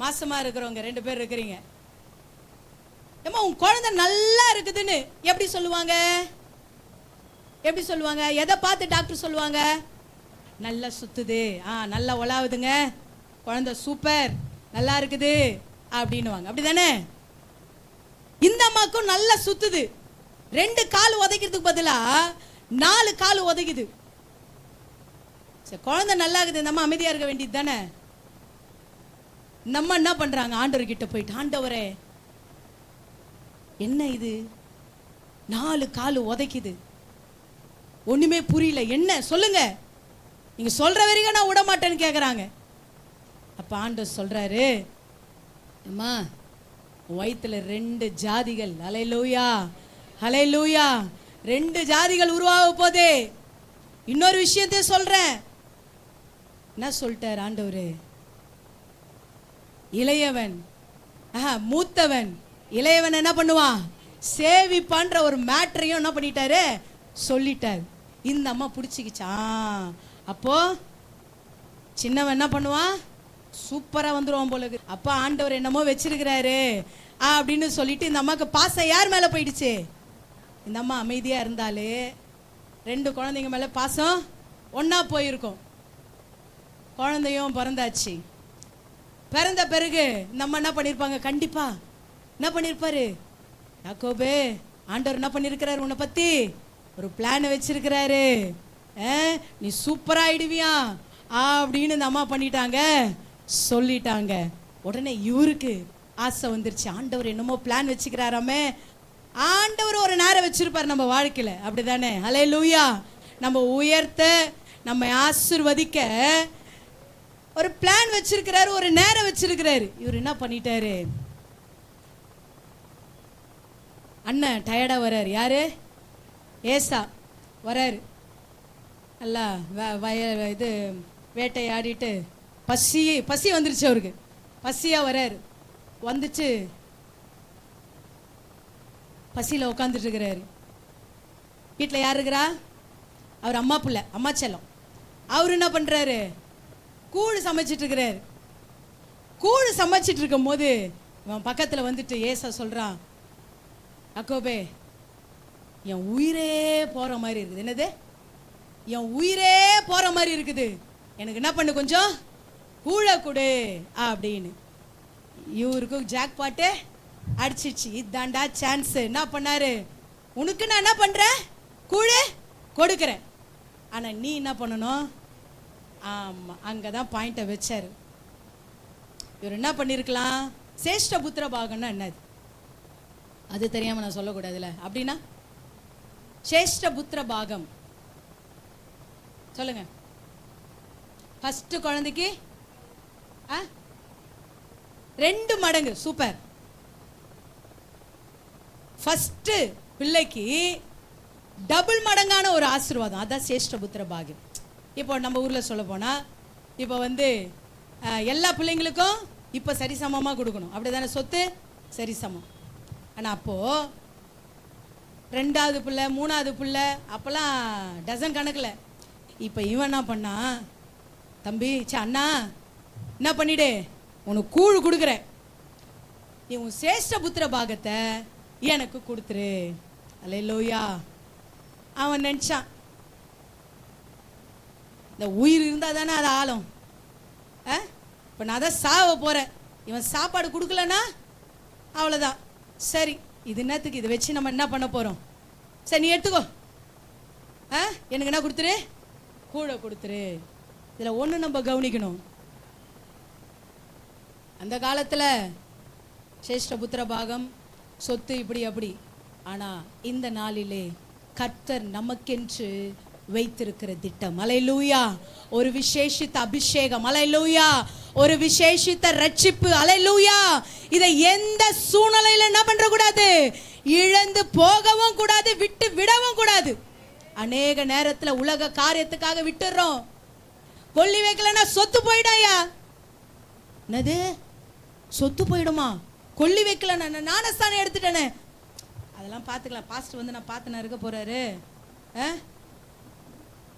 மாசமா இருக்கிறவங்க 2 பேர் இருக்கிறீங்க, ஏமா உன் குழந்தை நல்லா இருக்குதுன்னு எப்படி சொல்லுவாங்க? எப்படி சொல்லுவாங்க? எதை பார்த்து டாக்டர் சொல்லுவாங்க? நல்லா சுத்துது, நல்லா உலாவுதுங்க, குழந்தை சூப்பர், நல்லா இருக்குது அப்படின்னுவாங்க. அப்படிதானே? இந்த அம்மாக்கும் நல்லா சுத்துது, 2 கால் உதைக்கிறதுக்கு பதிலா 4 கால் உதைக்குது. சரி, குழந்தை நல்லா இருக்குது, இந்த அம்மா அமைதியா இருக்க வேண்டியது தானே. நம்ம என்ன பண்றாங்க? ஆண்டவர் கிட்ட போயிட்டு, ஆண்டவரே என்ன இது, 4 கால் உதைக்குது, ஒண்ணுமே புரியல, என்ன சொல்லுங்க, நீங்க சொல்ற வரைக்கும் நான் விட மாட்டேன்னு கேக்குறாங்க. அப்ப ஆண்டவர் சொல்றாரு, அம்மா வயித்துல 2 ஜாதிகள், ஹல்லேலூயா ஹல்லேலூயா, 2 ஜாதிகள் உருவாக போதே. இன்னொரு விஷயத்தை சொல்றேன். என்ன சொல்லிட்டார் ஆண்டவரு? இளையவன் மூத்தவன் இளையவன் என்ன பண்ணுவான்? சேவிப்பான்ற ஒரு மேட்டரையும் என்ன பண்ணிட்டாரு? சொல்லிட்டார். இந்த அம்மா பிடிச்சிக்கிச்சான். அப்போ சின்னவன் என்ன பண்ணுவான்? சூப்பரா வந்துருவான் போல. அப்ப ஆண்டவர் என்னமோ வச்சிருக்கிறாரு அப்படின்னு சொல்லிட்டு இந்த அம்மாக்கு பாசம் யார் மேல போயிடுச்சு? இந்த அம்மா அமைதியா இருந்தாலே 2 குழந்தைங்க மேல பாசம் ஒன்னா போயிருக்கும். குழந்தையும் பிறந்தாச்சு. பிறந்த பிறகு நம்ம என்ன பண்ணிருப்பாங்க? கண்டிப்பா என்ன பண்ணிருப்பாரு? யாக்கோபே, ஆண்டவர் என்ன பண்ணிருக்கிறாரு? உன்னை பத்தி ஒரு பிளான் வச்சிருக்கிறாரு, நீ சூப்பரா ஆயிடுவியா அப்படின்னு இந்த அம்மா பண்ணிட்டாங்க, சொல்லிட்டாங்க. உடனே இவருக்கு ஆசை வந்துருச்சு, ஆண்டவர் என்னமோ பிளான் வச்சுக்கிறாராமே. ஆண்டவர் ஒரு நேரம் வச்சிருப்பாரு நம்ம வாழ்க்கையில, அப்படிதானே? ஹல்லேலூயா. நம்ம உயர்த்த, நம்ம ஆசீர்வதிக்க ஒரு பிளான் வச்சிருக்கிறாரு, ஒரு நேரம் வச்சிருக்கிறாரு. இவர் என்ன பண்ணிட்டாரு? அண்ணன் டயர்டா வர்றாரு. யாரு? ஏசா வர்றாரு. நல்லா இது வேட்டையாடிட்டு பசி வந்துருச்சு அவருக்கு. பசியா வர்றாரு. வந்துச்சு பசியில உட்காந்துட்டு இருக்கிறாரு. வீட்டில் யார் இருக்கிறா? அவர் அம்மா புள்ள, அம்மா செல்லம். அவரு என்ன பண்றாரு? கூழ் சமைச்சிட்டு இருக்கிறாரு. கூழ் சமைச்சிட்டு இருக்கும் போது இவன் பக்கத்துல வந்துட்டு ஏசா சொல்றான், யாக்கோபே என் உயிரே போற மாதிரி இருக்குது. என்னது? என் உயிரே போற மாதிரி இருக்குது, எனக்கு என்ன பண்ணு, கொஞ்சம் கூழ கொடு அப்படின்னு. இவருக்கு ஜாக் பாட்டு அடிச்சிச்சு. இதாண்டா சான்ஸ். என்ன பண்ணாரு? உனக்கு நான் என்ன பண்றேன்? கூழ கொடுக்கிறேன், ஆனா நீ என்ன பண்ணணும்? ஆமா, அங்கதான் பாயிண்ட வச்சாரு. இவர் என்ன பண்ணிருக்கலாம்? சேஷ்ட புத்திர பாகம்னா என்னது அது தெரியாம நான் சொல்லக்கூடாதுல. அப்படின்னா சேஷ்ட புத்திர பாகம் சொல்லுங்க. ஃபர்ஸ்ட் குழந்தைக்கு 2 மடங்கு. சூப்பர். ஃபர்ஸ்ட் பிள்ளைக்கு டபுள் மடங்கான ஒரு ஆசீர்வாதம், அதான் சேஷ்ட புத்திர பாகம். இப்போ நம்ம ஊர்ல சொல்ல போனா, இப்போ எல்லா பிள்ளைங்களுக்கும் இப்போ சரிசமமா கொடுக்கணும், அப்படிதானே? சொத்து சரிசமம். ஆனா அப்போ 2வது பிள்ளை, 3வது பிள்ளை, அப்பெல்லாம் டசன் கணக்குல. இப்போ இவன் என்ன பண்ணா, தம்பி அண்ணா என்ன பண்ணிடு, உனக்கு கூழ் கொடுக்குறேன், நீ உன் சேஷ்ட புத்திர பாகத்தை எனக்கு கொடுத்துரு. அல்லேலூயா. அவன் நினைச்சான், இந்த உயிர் இருந்தா தானே அது ஆளும். இப்போ நான் தான் சாவ போறேன், இவன் சாப்பாடு கொடுக்கலன்னா அவ்வளோதான். சரி, இது என்னத்துக்கு, இதை வச்சு நம்ம என்ன பண்ண போறோம்? சரி நீ எடுத்துக்கோ, எனக்கு என்ன கொடுத்துரு, கூழ கொடுத்துரு. இதுல ஒண்ணு நம்ம கவனிக்கணும், அந்த காலத்துல சேஷ்ட புத்திர பாகம், சொத்து இப்படி அப்படி. ஆனா இந்த நாளிலே கர்த்தர் நமக்கென்று வைத்திருக்கிற திட்டம், அல்லேலூயா, ஒரு விசேஷித்த அபிஷேகம், அல்லேலூயா, ஒரு விசேஷித்த ரட்சிப்பு, அல்லேலூயா. இதை எந்த சூழ்நிலையில என்ன பண்ற கூடாது, இழந்து போகவும் கூடாது, விட்டு விடவும் கூடாது. அநேக நேரத்துல உலக காரியத்துக்காக விட்டுறோம். கொல்லி வைக்கலன்னா சொத்து போயிடாயா? என்னது சொத்து போயிடுமா? கொல்லி வைக்கல, ஞானஸ்தானம் எடுத்துட்டேனே, அதெல்லாம் பார்த்துக்கலாம், பாஸ்டர் நான் பார்த்து இருக்க போறாரு,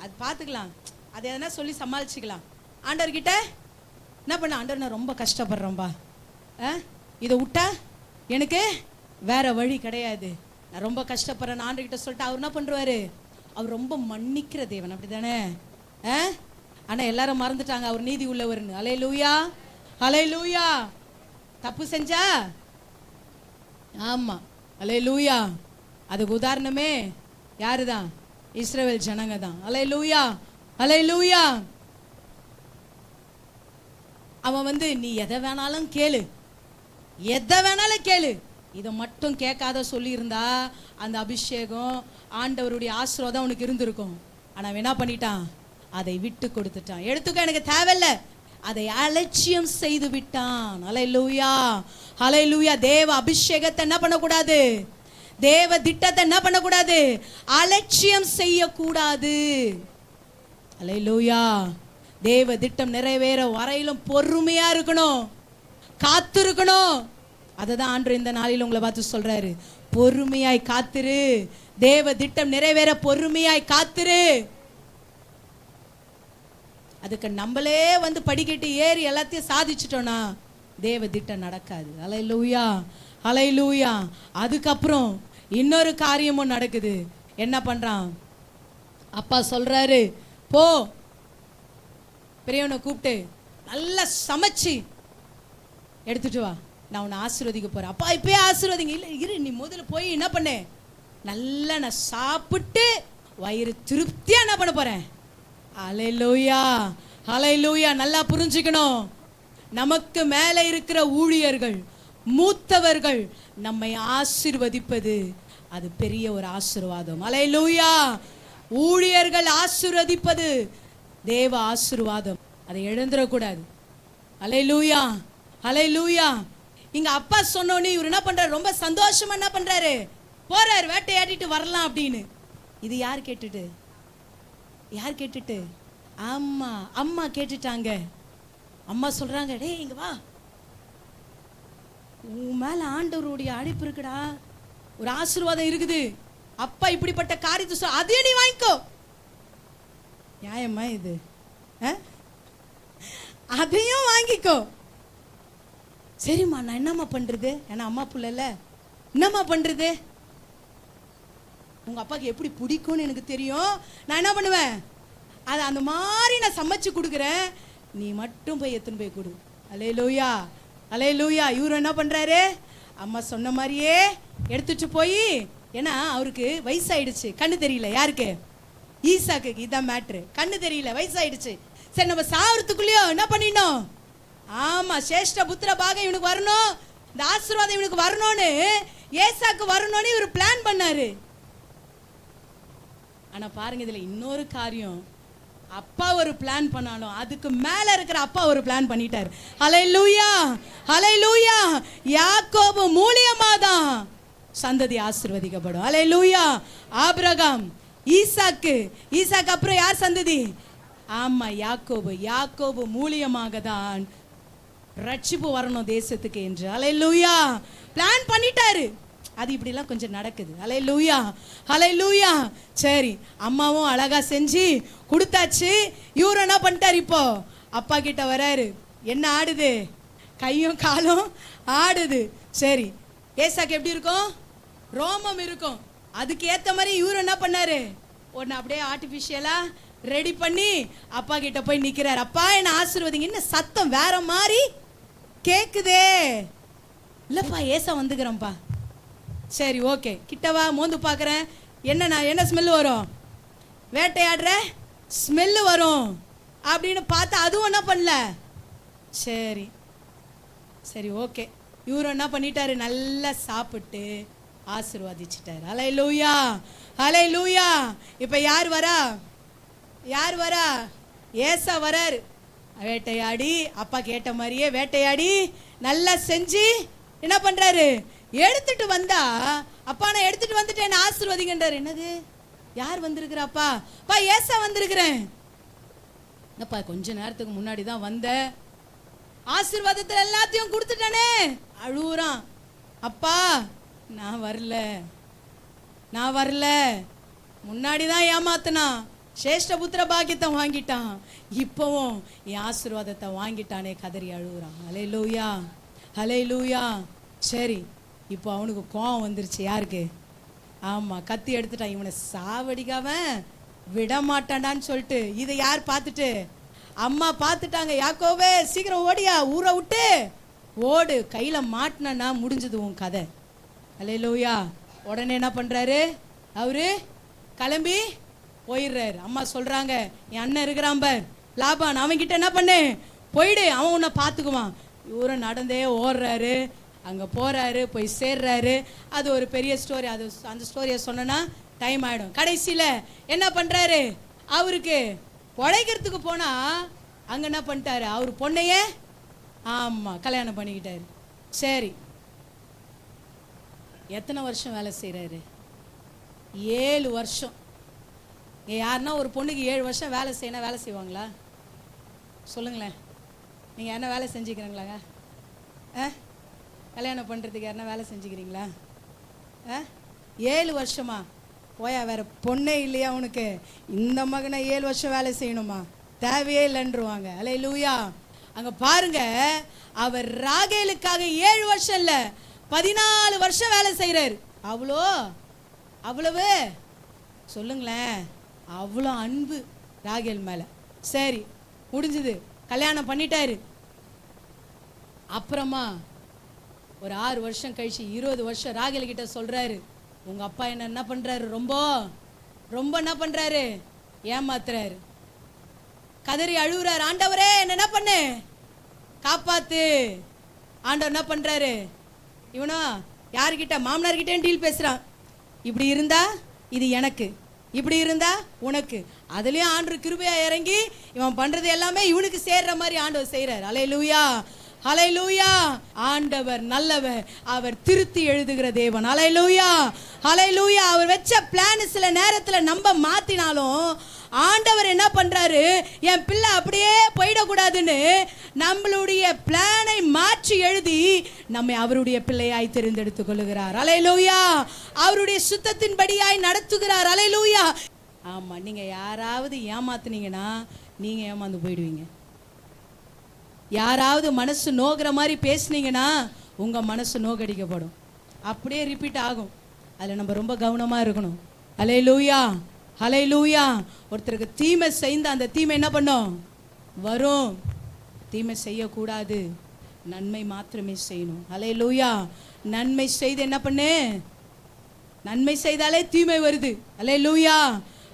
அது பார்த்துக்கலாம், அதை எதனா சொல்லி சமாளிச்சுக்கலாம். ஆண்டவர்கிட்ட என்ன பண்ண, ஆண்டவர் நான் ரொம்ப கஷ்டப்படுறேன்பா, இதை விட்டா எனக்கு வேற வழி கிடையாது. நான் ரொம்ப கஷ்டப்படுறேன் ஆண்டுகிட்ட சொல்லிட்டு அவர் என்ன பண்ணுவாரு? அவர் ரொம்ப மன்னிக்கிற தேவன், அப்படிதானே? ஆனா எல்லாரும் மறந்துட்டாங்க அவர் நீதி உள்ளவர்னு. அல்லேலூயா, அல்லேலூயா. தப்பு செஞ்சா ஆமா, அல்லேலூயா. அதுக்கு உதாரணமே யாருதான்? இஸ்ரவேல் ஜனங்க தான். அல்லேலூயா, அல்லேலூயா. அவன் நீ எதை வேணாலும் கேளு, எதை வேணாலும் கேளு, இதை மட்டும் கேட்காத சொல்லியிருந்தா அந்த அபிஷேகம் ஆண்டவருடைய ஆசீர்வாதம் அவனுக்கு இருந்திருக்கும். ஆனா அவன் என்ன பண்ணிட்டான்? அதை விட்டு கொடுத்துட்டான். எடுத்துக்க, எனக்கு தேவையில்லை, அதை அலட்சியம் செய்து விட்டான். அல்லேலூயா, அல்லேலூயா. தேவ அபிஷேகத்தை என்ன பண்ணக்கூடாது? தேவ திட்டத்தை என்ன பண்ணக்கூடாது? அலட்சியம் செய்யக்கூடாது. அல்லேலூயா. தேவ திட்டம் நிறைவேற வரையிலும் பொறுமையா இருக்கணும், காத்திருக்கணும். அததான் ஆண்டவர் இந்த நாளில் உங்களை பார்த்து சொல்றாரு, பொறுமையாய் காத்திரு. தேவ திட்டம் நிறைவேற பொறுமையாய் காத்திரு. அதுக்கு நம்மளே படிக்கட்டு ஏறி எல்லாத்தையும் சாதிச்சிட்டோம்னா தேவ திட்டம் நடக்காது. அல்லேலூயா, அல்லேலூயா. அதுக்கப்புறம் இன்னொரு காரியமும் நடக்குது. என்ன பண்றான்? அப்பா சொல்றாரு, போ பெரியவனை கூப்பிட்டு நல்லா சமைச்சு எடுத்துட்டு வா, நான் உன்னை ஆசீர்வதிக்க போறேன். அப்பா இப்பயே ஆசீர்வதிங்க. இல்லை இரு, நீ முதல்ல போய் என்ன பண்ணு, நல்லா நான் சாப்பிட்டு வயிறு திருப்தியா என்ன பண்ண போறேன். அல்லேலூயா, அல்லேலூயா. நல்லா புரிஞ்சுக்கணும், நமக்கு மேலே இருக்கிற ஊழியர்கள், மூத்தவர்கள் நம்மை ஆசீர்வதிப்பது அது பெரிய ஒரு ஆசீர்வாதம். அல்லேலூயா. ஊழியர்கள் ஆசீர்வதிப்பது தேவ ஆசீர்வாதம், அதை இழந்துடக்கூடாது. அல்லேலூயா, அல்லேலூயா. இங்க அப்பா சொன்னோன்னு இவர் என்ன பண்றாரு? ரொம்ப சந்தோஷமா என்ன பண்றாரு? போறாரு, வேட்டையாடிட்டு வரலாம் அப்படின்னு. இது யார் கேட்டுட்டு? யார் கேட்டுட்டு? ஆமா, அம்மா கேட்டுட்டாங்க. அம்மா சொல்றாங்க, டேய் இங்க வா, உன் மேல ஆண்டவருடைய அழைப்பு இருக்குடா, ஒரு ஆசீர்வாதம் இருக்குது. அப்பா இப்படிப்பட்ட காரியத்தை அதையும் நீ வாங்கிக்கோ. நியாயமா இது? அதையும் வாங்கிக்கோ. சரிம்மா, நான் என்னம்மா பண்றது? ஏன்னா அம்மா புள்ளல, என்னம்மா பண்றது? உங்க அப்பாவுக்கு எப்படி பிடிக்கும்னு எனக்கு தெரியும். நான் என்ன பண்ணுவேன்? அதை அந்த மாதிரி நான் சமைச்சு கொடுக்குறேன், நீ மட்டும் போய் எத்தனை போய் கொடு. அல்லேலூயா, அல்லேலூயா. இவரு என்ன பண்றாரு? அம்மா சொன்ன மாதிரியே எடுத்துட்டு போய், ஏன்னா அவருக்கு வயசாயிடுச்சு, கண்ணு தெரியல. யாருக்கு? ஈசாக்கு. இதான் மேட்ரு, கண்ணு தெரியல, வயசாயிடுச்சு. சரி, நம்ம சாவறதுக்குள்ளேயோ என்ன பண்ணிடணும்? ஆமா, சேஷ்ட புத்திர பாகம் இவனுக்கு வரணும், இந்த ஆசீர்வாதம் இவனுக்கு வரணும்னு, ஏசாக்கு வரணும்னு இவர் பிளான் பண்ணாரு. ஆனா பாருங்க, இதுல இன்னொரு காரியம், அப்பா ஒரு பிளான் பண்ணாலும் அதுக்கு மேல இருக்கிற அப்பா ஒரு பிளான் பண்ணிட்டார். அல்லேலூயா, அல்லேலூயா. யாக்கோபு மூலியமா தான் சந்ததி ஆசீர்வதிக்கப்படும். அல்லேலூயா. ஆபிரகாம், ஈசாக்கு, ஈசாக்கு அப்புறம் யார் சந்ததி? ஆமா, யாக்கோபு. யாக்கோபு மூலியமாக தான் ரட்சிப்பு வரணும் தேசத்துக்கு என்று அல்லேலூயா பிளான் பண்ணிட்டாரு. அது இப்படிலாம் கொஞ்சம் நடக்குது. அல்லேலூயா, அல்லேலூயா. சரி, அம்மாவும் அழகா செஞ்சு கொடுத்தாச்சு. இவரு என்ன பண்ணிட்டாரு? இப்போ அப்பா கிட்ட வராரு. என்ன ஆடுது? கையும் காலும் ஆடுது. சரி, ஏசாக்கு எப்படி இருக்கும்? ரோமம் இருக்கும். அதுக்கு ஏத்த மாதிரி இவரு என்ன பண்ணாரு? ஒன்னு அப்படியே ஆர்டிபிஷியலா ரெடி பண்ணி அப்பா கிட்ட போய் நிக்கிறார். அப்பா என்ன ஆசீர்வதிங்க. என்ன சத்தம் வேற மாதிரி கேக்குதே? இல்லப்பா, ஏசா வந்துக்கிறேன்ப்பா. சரி, ஓகே, கிட்டவா, மோந்து பார்க்குறேன். என்ன ஸ்மெல்லு வரும்? வேட்டையாடுற ஸ்மெல்லு வரும் அப்படின்னு பார்த்தா அதுவும் என்ன பண்ணல. சரி சரி, ஓகே. இவரும் என்ன பண்ணிட்டாரு? நல்லா சாப்பிட்டு ஆசீர்வதிச்சிட்டாரு. அல்லேலூயா, அல்லேலூயா. இப்போ யார் வரா? யார் வரா? ஏசா வராரு. வேட்டையாடி, அப்பா கேட்ட மாதிரியே வேட்டையாடி நல்லா செஞ்சு என்ன பண்றாரு? எடுத்துட்டு வந்தா, அப்பா நான் எடுத்துட்டு வந்துட்டேன், ஆசீர்வதிங்கன்றார். என்னது? யார் வந்திருக்கிறாப்பா? பா, ஏசா வந்திருக்கிறேன். என்னப்பா, கொஞ்ச நேரத்துக்கு முன்னாடி தான் வந்த, ஆசீர்வாதத்தில் எல்லாத்தையும் கொடுத்துட்டானே. அழுவுறான். அப்பா நான் வரல, நான் வரல. முன்னாடி தான் ஏமாத்தினான், சேஷ்டபுத்திர பாக்கியத்தை வாங்கிட்டான், இப்பவும் என் ஆசீர்வாதத்தை வாங்கிட்டானே, கதறி அழுகுறான். அல்லேலூயா, அல்லேலூயா. சரி, இப்போ அவனுக்கு கோவம் வந்துருச்சு. யாருக்கு? ஆமா, கத்தி எடுத்துட்டான். இவனை சாவடிக்காம விட மாட்டான்டான்னு சொல்லிட்டு இதை யார் பார்த்துட்டு? அம்மா பார்த்துட்டாங்க. யாக்கோவே சீக்கிரம் ஓடியா, ஊரை விட்டு ஓடு, கையில மாட்டினா முடிஞ்சது உன் கதை. அல்லேலூயா. உடனே என்ன பண்றாரு? அவரு கிளம்பி போயிடுறாரு. அம்மா சொல்றாங்க, என் அண்ணன் இருக்கிறான் பார் லாபான், அவன்கிட்ட என்ன பண்ணு, போயிடு, அவன் உன்னை பார்த்துக்குவான். இவரும் நடந்தே ஓடுறாரு, அங்கே போறாரு, போய் சேர்றாரு. அது ஒரு பெரிய ஸ்டோரி. அது அந்த ஸ்டோரியை சொன்னா டைம் ஆயிடும். கடைசியில் என்ன பண்றாரு? அவருக்கு உழைக்கிறதுக்கு போனா அங்க என்ன பண்ணிட்டாரு? அவர் பொண்ணையே ஆமா கல்யாணம் பண்ணிக்கிட்டாரு. சரி, எத்தனை வருஷம் வேலை செய்யறாரு? 7 வருஷம். யாருன்னா ஒரு பொண்ணுக்கு 7 வருஷம் வேலை செய்யணும், வேலை செய்வாங்களா? சொல்லுங்களேன். நீங்கள் யாருன்னா வேலை செஞ்சுக்கிறீங்களாங்க? கல்யாணம் பண்ணுறதுக்கு யாருன்னா வேலை செஞ்சுக்கிறீங்களா? 7 வருஷமா? போயா, வேற பொண்ணே இல்லையா உனக்கு? இந்த மகனை 7 வருஷம் வேலை செய்யணுமா? தேவையே இல்லைன்றுவாங்க. அல்லேலூயா. அங்கே பாருங்க, அவர் ராகேலுக்காக 7 வருஷம் இல்லை 14 வருஷம் வேலை செய்கிறார். அவ்வளவு சொல்லுங்களேன், அவ்வளோ அன்பு ராகேல் மேலே. சரி, முடிஞ்சது, கல்யாணம் பண்ணிட்டாரு. அப்புறமா ஒரு 6 வருஷம் கழிச்சு 20 வருஷம் ராகேல் கிட்ட சொல்றாரு, உங்க அப்பா என்ன பண்றாரு? ரொம்ப என்ன பண்றாரு? ஏமாத்துறாரு. கதறி அழுகுறாரு, ஆண்டவரே என்ன பண்ணு, காப்பாத்து. ஆண்டவர் என்ன பண்றாரு? இவனோ யாருக்கிட்ட? மாமனார்கிட்டே டீல் பேசுறான். இப்படி இருந்தா இது எனக்கு, இப்படி இருந்தா உனக்கு. அதுலயும் ஆண்டவர் கிருபையா இறங்கி இவன் பண்றது எல்லாமே இவனுக்கு சேர்ற மாதிரி ஆண்டவர் செய்யறாரு. அல்லேலூயா, ஹல்லேலூயா. ஆண்டவர் நல்லவர், அவர் திருத்தி எழுதுகிற தேவன். ஹல்லேலூயா, ஹல்லேலூயா. அவர் வச்ச பிளான் சில நேரத்துல நம்ம மாத்தினாலும் ஆண்டவர் என்ன பண்றாரு? என் பிள்ளை அப்படியே போயிடக்கூடாதுன்னு நம்மளுடைய பிளானை மாற்றி எழுதி நம்மை அவருடைய பிள்ளையாய் தெரிந்தெடுத்துக் கொள்ளுகிறார். அல்லேலூயா. அவருடைய சுத்தத்தின்படியாய் நடத்துகிறார். அல்லேலூயா. ஆமா, நீங்க யாராவது ஏமாத்துனீங்கன்னா நீங்க ஏமாந்து போயிடுவீங்க. யாராவது மனசு நோகிற மாதிரி பேசுனீங்கன்னா உங்க மனசு நோகடிக்கப்படும். அப்படியே ரிப்பீட் ஆகும். அதில் நம்ம ரொம்ப கவனமா இருக்கணும். அல்லேலூயா, ஹல்லேலூயா. ஒருத்தருக்கு தீமை செய்த அந்த தீமை என்ன பண்ணும்? வரும். தீமை செய்யக்கூடாது, நன்மை மாத்திரமே செய்யணும். அல்லேலூயா. நன்மை செய்து என்ன பண்ணு? நன்மை செய்தாலே தீமை வருது. அல்லேலூயா,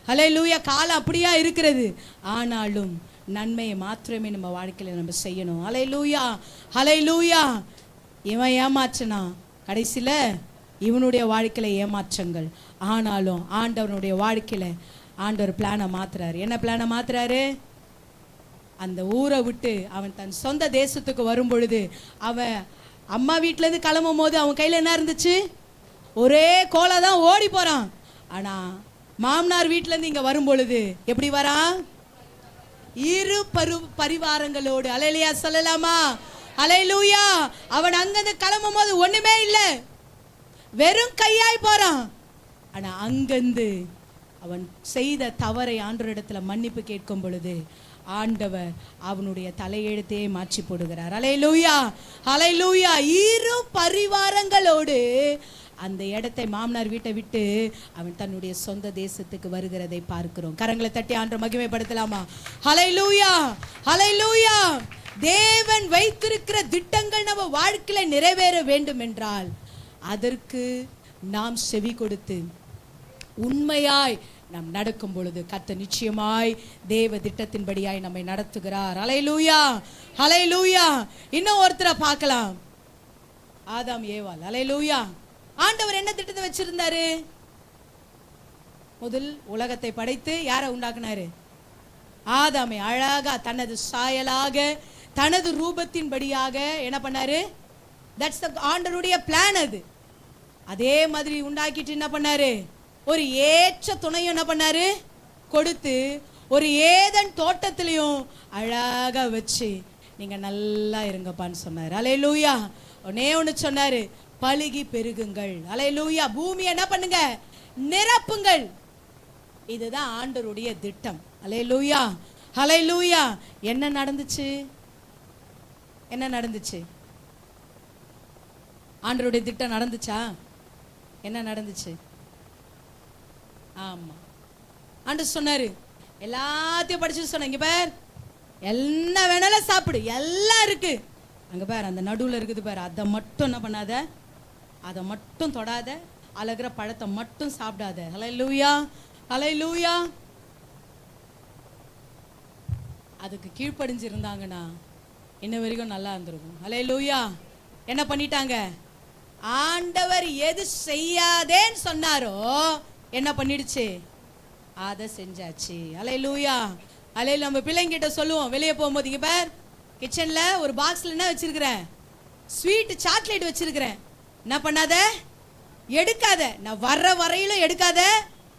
ஹல்லேலூயா. காலம் அப்படியா இருக்கிறது. ஆனாலும் நன்மையை மாத்திரமே நம்ம வாழ்க்கையில் நம்ம செய்யணும். அல்லேலூயா, ஹல்லேலூயா. இவன் ஏமாற்றினா கடைசியில் இவனுடைய வாழ்க்கையில் ஏமாற்றங்கள். ஆனாலும் ஆண்டவனுடைய வாழ்க்கையில் ஆண்டவர் பிளானை மாத்துறாரு. என்ன பிளானை மாத்துறாரு? அந்த ஊரை விட்டு அவன் தன் சொந்த தேசத்துக்கு வரும் பொழுது, அவன் அம்மா வீட்டிலேருந்து கிளம்பும் போது அவன் கையில் என்ன இருந்துச்சு? ஒரே கோலை தான் ஓடி போகிறான். ஆனால் மாமனார் வீட்டிலேருந்து இங்கே வரும் பொழுது எப்படி வரான்? 2 பரிவாரங்களோடு. அல்லேலூயா சொல்லலாமா? அல்லேலூயா. அவன் அங்கிருந்து கிளம்பும் போது ஒண்ணுமே இல்லை, வெறும் கையாய் போறான். ஆனா அங்கிருந்து அவன் செய்த தவறை ஆண்டவரிடத்துல மன்னிப்பு கேட்கும் பொழுது ஆண்டவர் அவனுடைய தலையெழுத்தையே மாற்றி போடுகிறார். அல்லேலூயா, அல்லேலூயா. 2 பரிவாரங்களோடு அந்த இடத்தை, மாமனார் வீட்டை விட்டு அவன் தன்னுடைய சொந்த தேசத்துக்கு வருகிறதை பார்க்கிறோம். கரங்களை தட்டி ஆண்டவரை மகிமைப்படுத்தலாமா? ஹல்லேலூயா, ஹல்லேலூயா. தேவன் வைத்திருக்கிற திட்டங்கள் நம்ம வாழ்க்கையில நிறைவேற வேண்டும் என்றால் அதற்கு நாம் செவி கொடுத்து உண்மையாய் நாம் நடக்கும் பொழுது கர்த்தர் நிச்சயமாய் தேவ திட்டத்தின்படியாய் நம்மை நடத்துகிறார். ஹல்லேலூயா, ஹல்லேலூயா. இன்னும் ஒருத்தரை பார்க்கலாம், ஆதாம் ஏவாள். ஹல்லேலூயா. ஆண்டவர் என்ன திட்டத்தை வச்சிருந்தாரு? முதல் உலகத்தை படைத்து யாரை உண்டாக்குனாரு? ஆதாமை அழகா தனது சாயலாக தனது ரூபத்தின்படியாக என்ன பண்ணாரு? தட்ஸ் ஆண்டவருடைய பிளான். அது அதே மாதிரி உண்டாக்கிட்டு என்ன பண்ணாரு? ஒரு ஏற்ற துணையும் என்ன பண்ணாரு? கொடுத்து ஒரு ஏதன் தோட்டத்திலையும் அழகா வச்சு நீங்க நல்லா இருங்கப்பான்னு சொன்னாரு. அல்லேலூயா. ஒன்னே ஒன்று சொன்னாரு, பலுகி பெருகுங்கள். அல்லேலூயா. பூமி என்ன பண்ணுங்க? நிரப்புங்கள். இதுதான் ஆண்டவருடைய திட்டம். அல்லேலூயா, அல்லேலூயா. என்ன நடந்துச்சு? என்ன நடந்துச்சு? ஆண்டவருடைய திட்டம் நடந்துச்சா? என்ன நடந்துச்சு? ஆமா, ஆண்டவர் சொன்னாரு, எல்லாத்தையும் படிச்சுட்டு சொன்ன, இங்க பார், என்ன வேணாலும் சாப்பிடு, எல்லாம் இருக்கு, அங்க பார் அந்த நடுவில் இருக்குது பார், அதை மட்டும் என்ன பண்ணாத, அதை மட்டும் தொடாத, அழகிற பழத்தை மட்டும் சாப்பிடாத. ஹல்லேலூயா, ஹல்லேலூயா. அதுக்கு கீழ்ப்படிஞ்சிருந்தாங்கன்னா இன்ன வரைக்கும் நல்லா இருந்திருக்கும். ஹல்லேலூயா. என்ன பண்ணிட்டாங்க? ஆண்டவர் எது செய்யாதேன்னு சொன்னாரோ என்ன பண்ணிடுச்சு? அதை செஞ்சாச்சு. ஹல்லேலூயா, ஹல்லேலூயா. நம்ம பிள்ளைங்கிட்ட சொல்லுவோம் வெளியே போகும்போது, இங்க பார், கிச்சன்ல ஒரு பாக்ஸ்ல என்ன வச்சிருக்கிறேன்? ஸ்வீட் சாக்லேட் வச்சிருக்கிறேன், என்ன பண்ணாத, எடுக்காத, நான் வர்ற வரையிலும் எடுக்காத,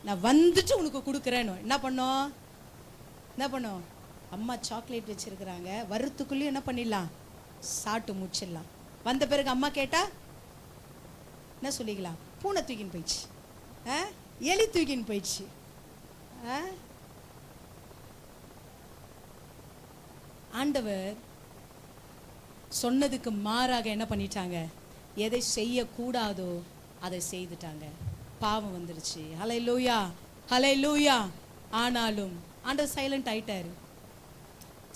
நான் வந்துட்டு உனக்கு கொடுக்குறேன்னு. என்ன பண்ணோம்? என்ன பண்ணோம்? அம்மா சாக்லேட் வச்சிருக்கிறாங்க, வறுத்துக்குள்ளேயும் என்ன பண்ணிடலாம், சாப்பிட்டு முடிச்சிடலாம். வந்த பிறகு அம்மா கேட்டா என்ன சொல்லிக்கலாம்? பூனை தூக்கின்னு போயிடுச்சு, எலி தூக்கின்னு போயிடுச்சு. ஆண்டவர் சொன்னதுக்கு மாறாக என்ன பண்ணிட்டாங்க? எதை செய்யக்கூடாதோ அதை செய்துட்டாங்க. பாவம் வந்துருச்சு. ஹல்லேலூயா, ஹல்லேலூயா. ஆனாலும் ஆண்டவர் சைலண்ட் ஆயிட்டாரு.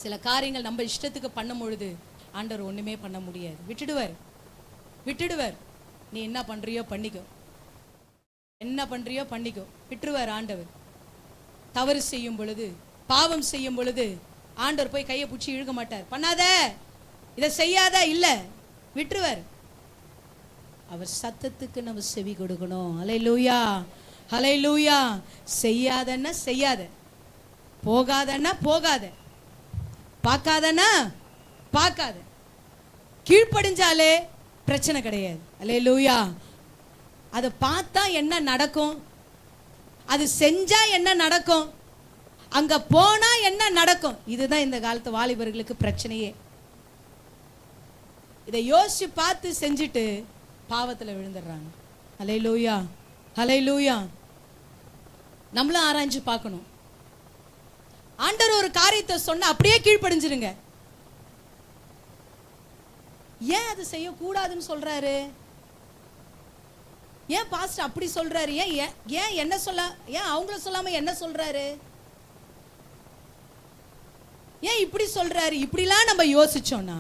சில காரியங்கள் நம்ம இஷ்டத்துக்கு பண்ணும் பொழுது ஆண்டவர் ஒண்ணுமே பண்ண முடியாது, விட்டுடுவார், விட்டுடுவார். நீ என்ன பண்றியோ பண்ணிக்கோ, என்ன பண்றியோ பண்ணிக்கோ, விட்டுருவார் ஆண்டவர். தவறு செய்யும் பொழுது, பாவம் செய்யும் பொழுது ஆண்டவர் போய் கையை பிடிச்சி இழுக்க மாட்டார். பண்ணாத, இதை செய்யாத, இல்ல, விட்டுருவார். அவர் சத்தத்துக்கு நம்ம செவி கொடுக்கணும். ஹல்லேலூயா, ஹல்லேலூயா. செய்யாதன்னா செய்யாத, போகாதன்னா போகாத, பார்க்காதன்னா பார்க்காத, கீழ்ப்படிஞ்சாலே பிரச்சனை கிடையாது. ஹல்லேலூயா. அதை பார்த்தா என்ன நடக்கும், அது செஞ்சா என்ன நடக்கும், அங்க போனா என்ன நடக்கும், இதுதான் இந்த காலத்து வாலிபர்களுக்கு பிரச்சனையே. இதை யோசிச்சு பார்த்து செஞ்சுட்டு பாவத்துல விழுந்துடுறாங்க. ஹல்லேலூயா, ஹல்லேலூயா. நம்மளும் ஆராய்ஞ்சு பார்க்கணும். ஆண்டவர் ஒரு காரியத்தை சொன்ன அப்படியே கீழ்ப்படிஞ்சிருங்க. ஏன் அது செய்யக்கூடாதுன்னு சொல்றாரு? ஏன் பாஸ்டர் அப்படி சொல்றாரு? ஏன் என்ன சொல்ல, ஏன் அவங்கள சொல்லாம என்ன சொல்றாரு? ஏன் இப்படி சொல்றாரு? இப்படிலாம் நம்ம யோசிச்சோம்னா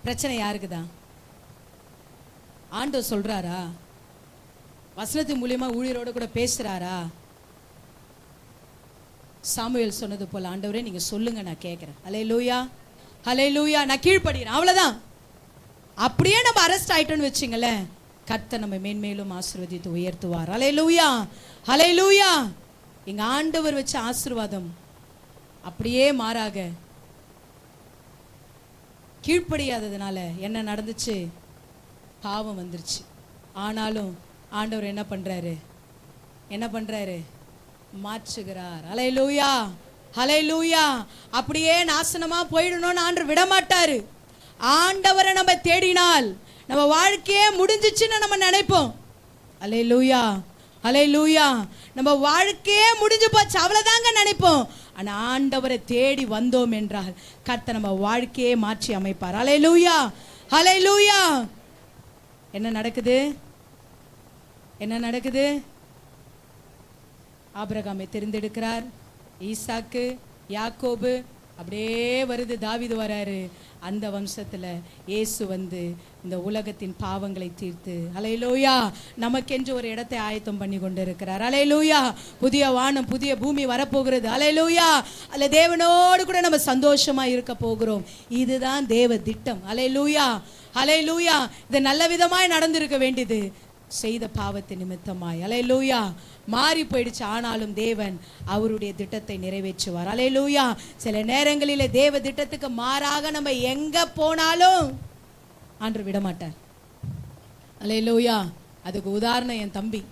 பிரச்சனை யாருக்குதான்? ஆண்டவர் சொல்றாரா? வசனத்தின் மூலியமா ஊழியரோட கூட பேசுறாரா? சாமுவேல் சொன்னது போல, ஆண்டவரே நீங்க சொல்லுங்க, நான் கேட்கிறேன். ஹல்லேலூயா, ஹல்லேலூயா. நான் கீழ்ப்படிறேன், அவ்வளவுதான். அப்படியே நம்ம அரெஸ்ட் ஆயிட்டோம்னு வச்சுங்களேன், கர்த்தர் நம்ம மேன்மேலும் ஆசீர்வதித்து உயர்த்துவார். ஹல்லேலூயா, ஹல்லேலூயா. எங்க ஆண்டவர் வச்ச ஆசீர்வாதம் அப்படியே மாறாக கீழ்ப்படியாததுனால என்ன நடந்துச்சு? பாவம் வந்துருச்சு. ஆனாலும் ஆண்டவர் என்ன பண்றாரு? என்ன பண்றாரு? மாற்றுகிறார். ஹல்லேலூயா, ஹல்லேலூயா. அப்படியே நாசனமா போயிடணும்னு ஆண்டவர் விட மாட்டாரு. ஆண்டவரை நம்ம தேடினால் நம்ம வாழ்க்கையே முடிஞ்சிச்சுன்னு நம்ம நினைப்போம். ஹல்லேலூயா, ஹல்லேலூயா. நம்ம வாழ்க்கையே முடிஞ்சு போச்சு அவ்வளவுதாங்க நினைப்போம். ஆனா ஆண்டவரை தேடி வந்தோம் என்றால் கர்த்தர் நம்ம வாழ்க்கையே மாற்றி அமைப்பார். ஹல்லேலூயா, ஹல்லேலூயா. என்ன நடக்குது? என்ன நடக்குது? ஆபிரகாமை தெரிந்தெடுக்கிறார், ஈசாக்கு, யாக்கோபு, அப்படியே வருது, தாவீது வராரு. அந்த வம்சத்துல இயேசு வந்து இந்த உலகத்தின் பாவங்களை தீர்த்து, ஹல்லேலூயா, நமக்கென்று ஒரு இடத்தை ஆயத்தம் பண்ணி கொண்டு இருக்கிறார். ஹல்லேலூயா. புதிய வானம் புதிய பூமி வரப்போகிறது. ஹல்லேலூயா. அல்ல தேவனோடு கூட நம்ம சந்தோஷமா இருக்க போகிறோம். இதுதான் தேவ திட்டம். ஹல்லேலூயா, ஹல்லேலூயா. இது நல்ல விதமாய் நடந்திருக்க வேண்டியது செய்த பாவத்தின் நிமித்தமாய் ஹல்லேலூயா மாறி போயிடுச்சு. ஆனாலும் தேவன் அவருடைய திட்டத்தை நிறைவேற்றுவார். ஹல்லேலூயா. சில நேரங்களிலே தேவ திட்டத்துக்கு மாறாக நம்ம எங்க போனாலும் ஆண்டவர் விட மாட்டார். ஹல்லேலூயா. அதுக்கு உதாரணம் என் தம்பி.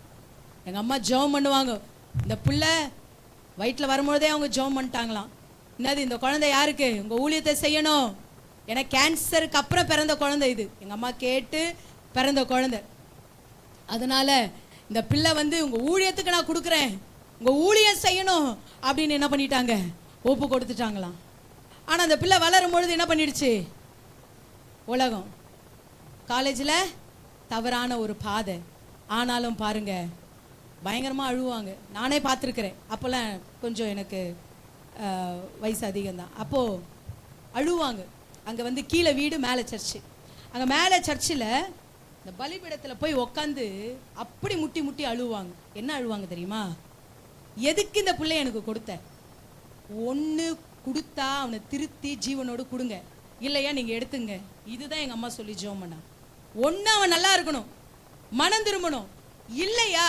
எங்க அம்மா ஜெபம் பண்ணுவாங்க. இந்த பிள்ளை வயிற்றில் வரும்பொழுதே அவங்க ஜெபம் பண்ணிட்டாங்களாம். என்னது இந்த குழந்தை யாருக்கு? உங்க ஊழியத்தை செய்யணும். ஏன்னா கேன்சருக்கு அப்புறம் பிறந்த குழந்தை இது. எங்க அம்மா கேட்டு பிறந்த குழந்தை. அதனால இந்த பிள்ளை வந்து உங்க ஊழியத்துக்கு நான் கொடுக்குறேன், உங்க ஊழியம் செய்யணும் அப்படின்னு என்ன பண்ணிட்டாங்க? ஒப்பு கொடுத்துட்டாங்களாம். ஆனா அந்த பிள்ளை வளரும் பொழுது என்ன பண்ணிடுச்சு? உலகம் காலேஜில் தவறான ஒரு பாதை. ஆனாலும் பாருங்க, பயங்கரமாக அழுவாங்க. நானே பார்த்துருக்குறேன். அப்போல்லாம் கொஞ்சம் எனக்கு வயசு அதிகம்தான். அப்போது அழுவாங்க. அங்கே வந்து கீழே வீடு, மேலே சர்ச்சு. அங்கே மேலே சர்ச்சில் இந்த பலிபீடத்தில் போய் உக்காந்து அப்படி முட்டி முட்டி அழுவாங்க. என்ன அழுவாங்க தெரியுமா? எதுக்கு இந்த பிள்ளை எனக்கு கொடுத்த? ஒன்று கொடுத்தா அவனை திருத்தி ஜீவனோடு கொடுங்க, இல்லையா நீங்கள் எடுத்துங்க. இதுதான் எங்கள் அம்மா சொல்லி ஜெபம் பண்ணா. ஒன்று அவன் நல்லா இருக்கணும், மனம் திரும்பணும், இல்லையா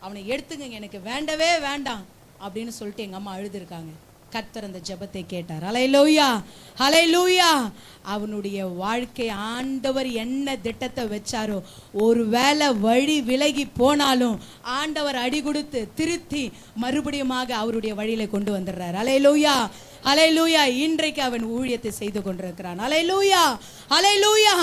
அவனை எடுத்துங்க, எனக்கு வேண்டவே வேண்டாம் அப்படின்னு சொல்லிட்டு எங்கள் அம்மா அழுதுருக்காங்க. கர்த்தர் அந்த ஜெபத்தை கேட்டார். ஹல்லேலூயா, ஹல்லேலூயா. அவனுடைய வாழ்க்கை ஆண்டவர் என்ன திட்டத்தை வச்சாரோ, ஒரு வேளை வழி விலகி போனாலும் ஆண்டவர் அடி கொடுத்து திருத்தி மறுபடியுமாக அவருடைய வழியில கொண்டு வந்துடுறார். ஹல்லேலூயா, ஹல்லேலூயா. இன்றைக்கு அவன் ஊழியத்தை செய்து கொண்டிருக்கிறான். ஹல்லேலூயா, ஹல்லேலூயா.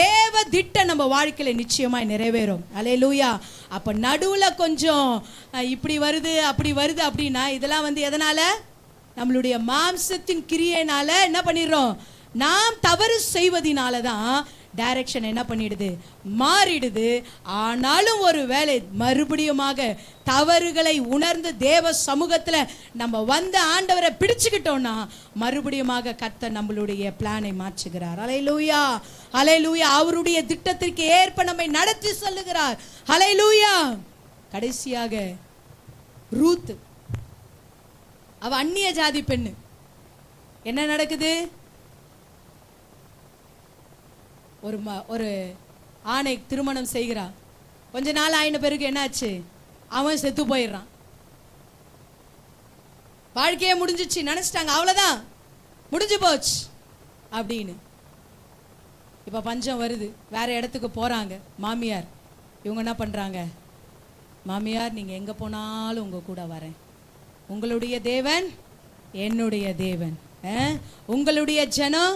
தேவ திட்டம் நம்ம வாழ்க்கையில நிச்சயமாய் நிறைவேறும். ஹல்லேலூயா. அப்ப நடுவுல கொஞ்சம் இப்படி வருது அப்படி வருது அப்படின்னா, இதெல்லாம் வந்து எதனால? நம்மளுடைய மாம்சத்தின் கிரியையினால என்ன பண்ணிடுறோம்? நாம் தவறு செய்வதனால தான் டைரக்ஷன் என்ன பண்ணிடுது? மாறிடுது. ஆனாலும் ஒரு வேளை மறுபடியுமாக தவறுகளை உணர்ந்து தேவ சமூகத்தில் நம்ம வந்து ஆண்டவரை பிடிச்சுக்கிட்டோம்னா மறுபடியுமாக கர்த்தர் நம்மளுடைய பிளானை மாற்றுகிறார். ஹல்லேலூயா, ஹல்லேலூயா. அவருடைய திட்டத்திற்கு ஏற்ப நம்மை நடத்தி செல்லுகிறார். ஹல்லேலூயா. கடைசியாக ரூத், அவ அந்நிய ஜாதி பெண்ணு. என்ன நடக்குது? ஒரு ஆணை திருமணம் செய்கிறா. கொஞ்ச நாள் ஆயின பிறகு என்னாச்சு? அவன் செத்து போயிடுறான். வாழ்க்கையே முடிஞ்சிச்சு நினைச்சிட்டாங்க, அவ்வளவுதான் முடிஞ்சு போச்சு அப்படின்னு. இப்ப பஞ்சம் வருது, வேற இடத்துக்கு போறாங்க. மாமியார் இவங்க என்ன பண்றாங்க? மாமியார், நீங்க எங்க போனாலும் உங்க கூட வரேன். உங்களுடைய தேவன் என்னுடைய தேவன், உங்களுடைய ஜனம்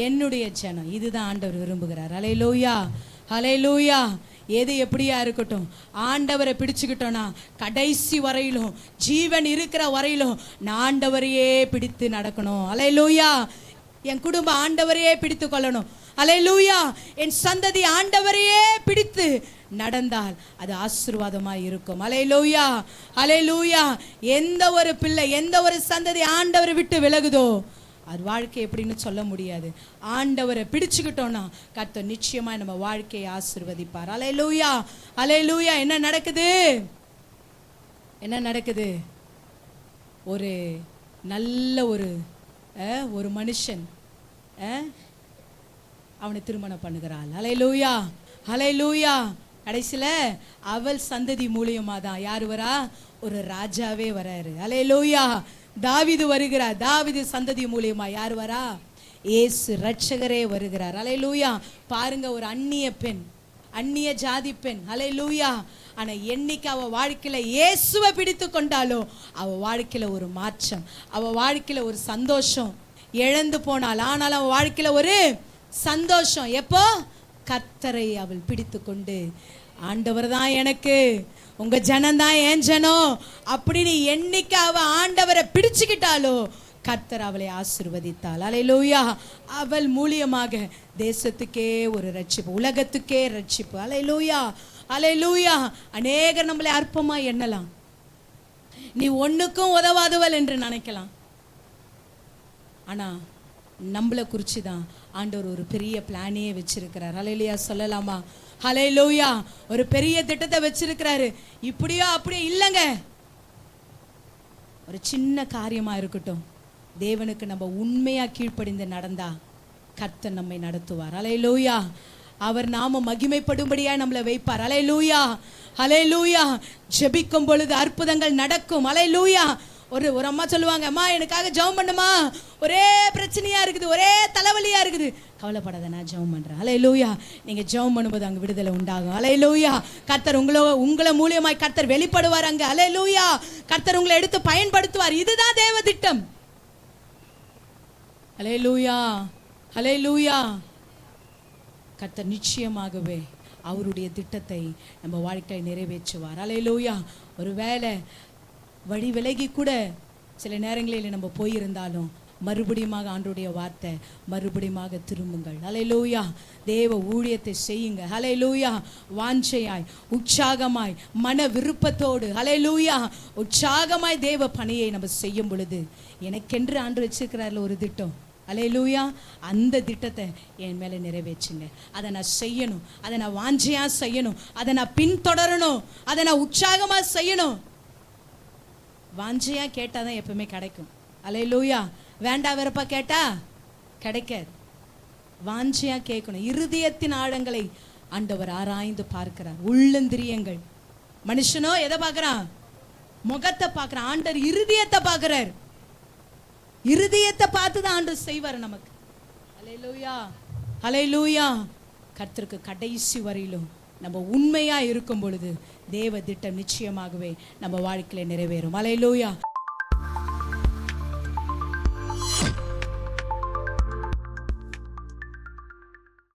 என்னுடைய ஜனம். இதுதான் ஆண்டவர் விரும்புகிறார். ஹல்லேலூயா, ஹல்லேலூயா. எது எப்படியா இருக்கட்டும், ஆண்டவரை பிடிச்சுக்கிட்டோன்னா கடைசி வரையிலும், ஜீவன் இருக்கிற வரையிலும் நான் ஆண்டவரையே பிடித்து நடக்கணும். ஹல்லேலூயா. என் குடும்பம் ஆண்டவரையே பிடித்து கொள்ளணும். ஹல்லேலூயா. என் சந்ததி ஆண்டவரையே பிடித்து நடந்தால் அது ஆசீர்வாதமாய் இருக்கும். ஹல்லேலூயா, ஹல்லேலூயா. எந்த ஒரு பிள்ளை, எந்த ஒரு சந்ததி ஆண்டவரை விட்டு விலகுதோ அது வாழ்க்கை எப்படின்னு சொல்ல முடியாது. ஆண்டவரை பிடிச்சுக்கிட்டோம்னா கர்த்தர் நிச்சயமா நம்ம வாழ்க்கையை ஆசீர்வதிப்பார். ஹல்லேலூயா, ஹல்லேலூயா. என்ன நடக்குது? என்ன நடக்குது? ஒரு நல்ல ஒரு மனுஷன் அவனை திருமணம் பண்ணுகிறாள். ஹல்லேலூயா, ஹல்லேலூயா. கடைசியில அவள் சந்ததி மூலியமா தான் யாரு வரா? ஒரு ராஜாவே வராரு. ஹல்லேலூயா. தாவீது வருகிறார். தாவீது சந்ததி மூலியமா யார் வரா? இயேசு ரட்சகரே வருகிறார். ஹல்லேலூயா. பாருங்க, ஒரு அந்நிய பெண், அந்நிய ஜாதி பெண். ஹல்லேலூயா. ஆனா என்னைக்கு அவ வாழ்க்கையில இயேசுவை பிடித்து கொண்டாலோ அவ வாழ்க்கையில ஒரு மாற்றம், அவ வாழ்க்கையில ஒரு சந்தோஷம். இழந்து போனால் ஆனால் அவ வாழ்க்கையில ஒரு சந்தோஷம். எப்போ? கர்த்தரை அவள் பிடித்து கொண்டு, ஆண்டவர் தான் எனக்கு, உங்க ஜனம் தான் என் ஜனம் அப்படின்னு என்னைக்கு அவ ஆண்டவரை பிடிச்சுக்கிட்டாலோ கர்த்தர் அவளை ஆசீர்வதித்தாள். ஹல்லேலூயா. அவள் மூலியமாக தேசத்துக்கே ஒரு ரட்சிப்பு, உலகத்துக்கே ரட்சிப்பு. ஹல்லேலூயா, ஹல்லேலூயா. அநேகர் நம்மளை அற்பமா எண்ணலாம், நீ ஒண்ணுக்கும் உதவாதவள் என்று நினைக்கலாம். ஆனா நம்மளை குறித்து தான் ஆண்டவர் ஒரு பெரிய பிளானே வச்சிருக்கிறார். ஹல்லேலூயா சொல்லலாமா? ஹல்லேலூயா. ஒரு பெரிய திட்டத்தை வச்சிருக்கிறாரு. இப்படியோ அப்படியே இல்லைங்க, ஒரு சின்ன காரியமா இருக்கட்டும், தேவனுக்கு நம்ம உண்மையா கீழ்ப்படிந்து நடந்தா கர்த்தர் நம்மை நடத்துவார். ஹல்லேலூயா. அவர் நாம மகிமைப்படும்படியா நம்மளை வைப்பார். ஹல்லேலூயா, ஹல்லேலூயா. ஜெபிக்கும் பொழுது அற்புதங்கள் நடக்கும். ஹல்லேலூயா. ஒரு அம்மா சொல்லுவாங்க, அம்மா எனக்காக ஜெபம் பண்ணுமா, ஒரே பிரச்சனையா இருக்குது, ஒரே தலைவலியா இருக்குது. கவலைப்படாத, நான் ஜெபம் பண்றேன். ஹல்லேலூயா. நீங்க ஜெபம் பண்ணும்போது அங்க விடுதலை உண்டாகும். ஹல்லேலூயா. கர்த்தர் உங்களை மூலியமாய் கர்த்தர் வெளிப்படுவார் அங்க. ஹல்லேலூயா. கர்த்தர் உங்களை எடுத்து பயன்படுத்துவார். இதுதான் தேவ திட்டம். ஹல்லேலூயா, ஹல்லேலூயா. கர்த்தர் நிச்சயமாகவே அவருடைய திட்டத்தை நம்ம வாழ்க்கையை நிறைவேற்றுவார். ஹல்லேலூயா. ஒருவேளை வழி விலகி கூட சில நேரங்களில் நம்ம போயிருந்தாலும் மறுபடியுமாக ஆண்டவருடைய வார்த்தை, மறுபடியுமாக திரும்புங்கள். ஹல்லேலூயா. தேவ ஊழியத்தை செய்யுங்க. ஹல்லேலூயா. வாஞ்சையாய், உற்சாகமாய், மன விருப்பத்தோடு, ஹல்லேலூயா, உற்சாகமாய் தேவ பணியை நம்ம செய்யும் பொழுது, எனக்கென்று ஆண்டு வச்சிருக்கிறார்ல ஒரு திட்டம், ஹல்லேலூயா, அந்த திட்டத்தை என் மேலே நிறைவேற்றுங்க. அதை நான் செய்யணும், அதை நான் வாஞ்சையாக செய்யணும், அதை நான் பின்தொடரணும், அதை நான் உற்சாகமாக செய்யணும். வாஞ்சையாக கேட்டால் தான் எப்பவுமே கிடைக்கும். ஹல்லேலூயா. வேண்டா வெறுப்பா கேட்டா கிடைக்காது. வாஞ்சையாக கேட்கணும். இருதயத்தின் ஆழங்களை ஆண்டவர் ஆராய்ந்து பார்க்கிறார். உள்ளந்திரியங்கள். மனுஷனோ எதை பார்க்குறான்? முகத்தை பார்க்குறான். ஆண்டவர் இருதயத்தை பார்க்குறார். இருதயத்தை பார்த்து தான் ஆண்டவர் செய்வார் நமக்கு. ஹல்லேலூயா. ஹல்லேலூயா. கர்த்தருக்கு கடைசி வரையிலும் நம்ம உண்மையாக இருக்கும் பொழுது தேவ திட்டம் நிச்சயமாகவே நம்ம வாழ்க்கையில நிறைவேறும். ஹல்லேலூயா.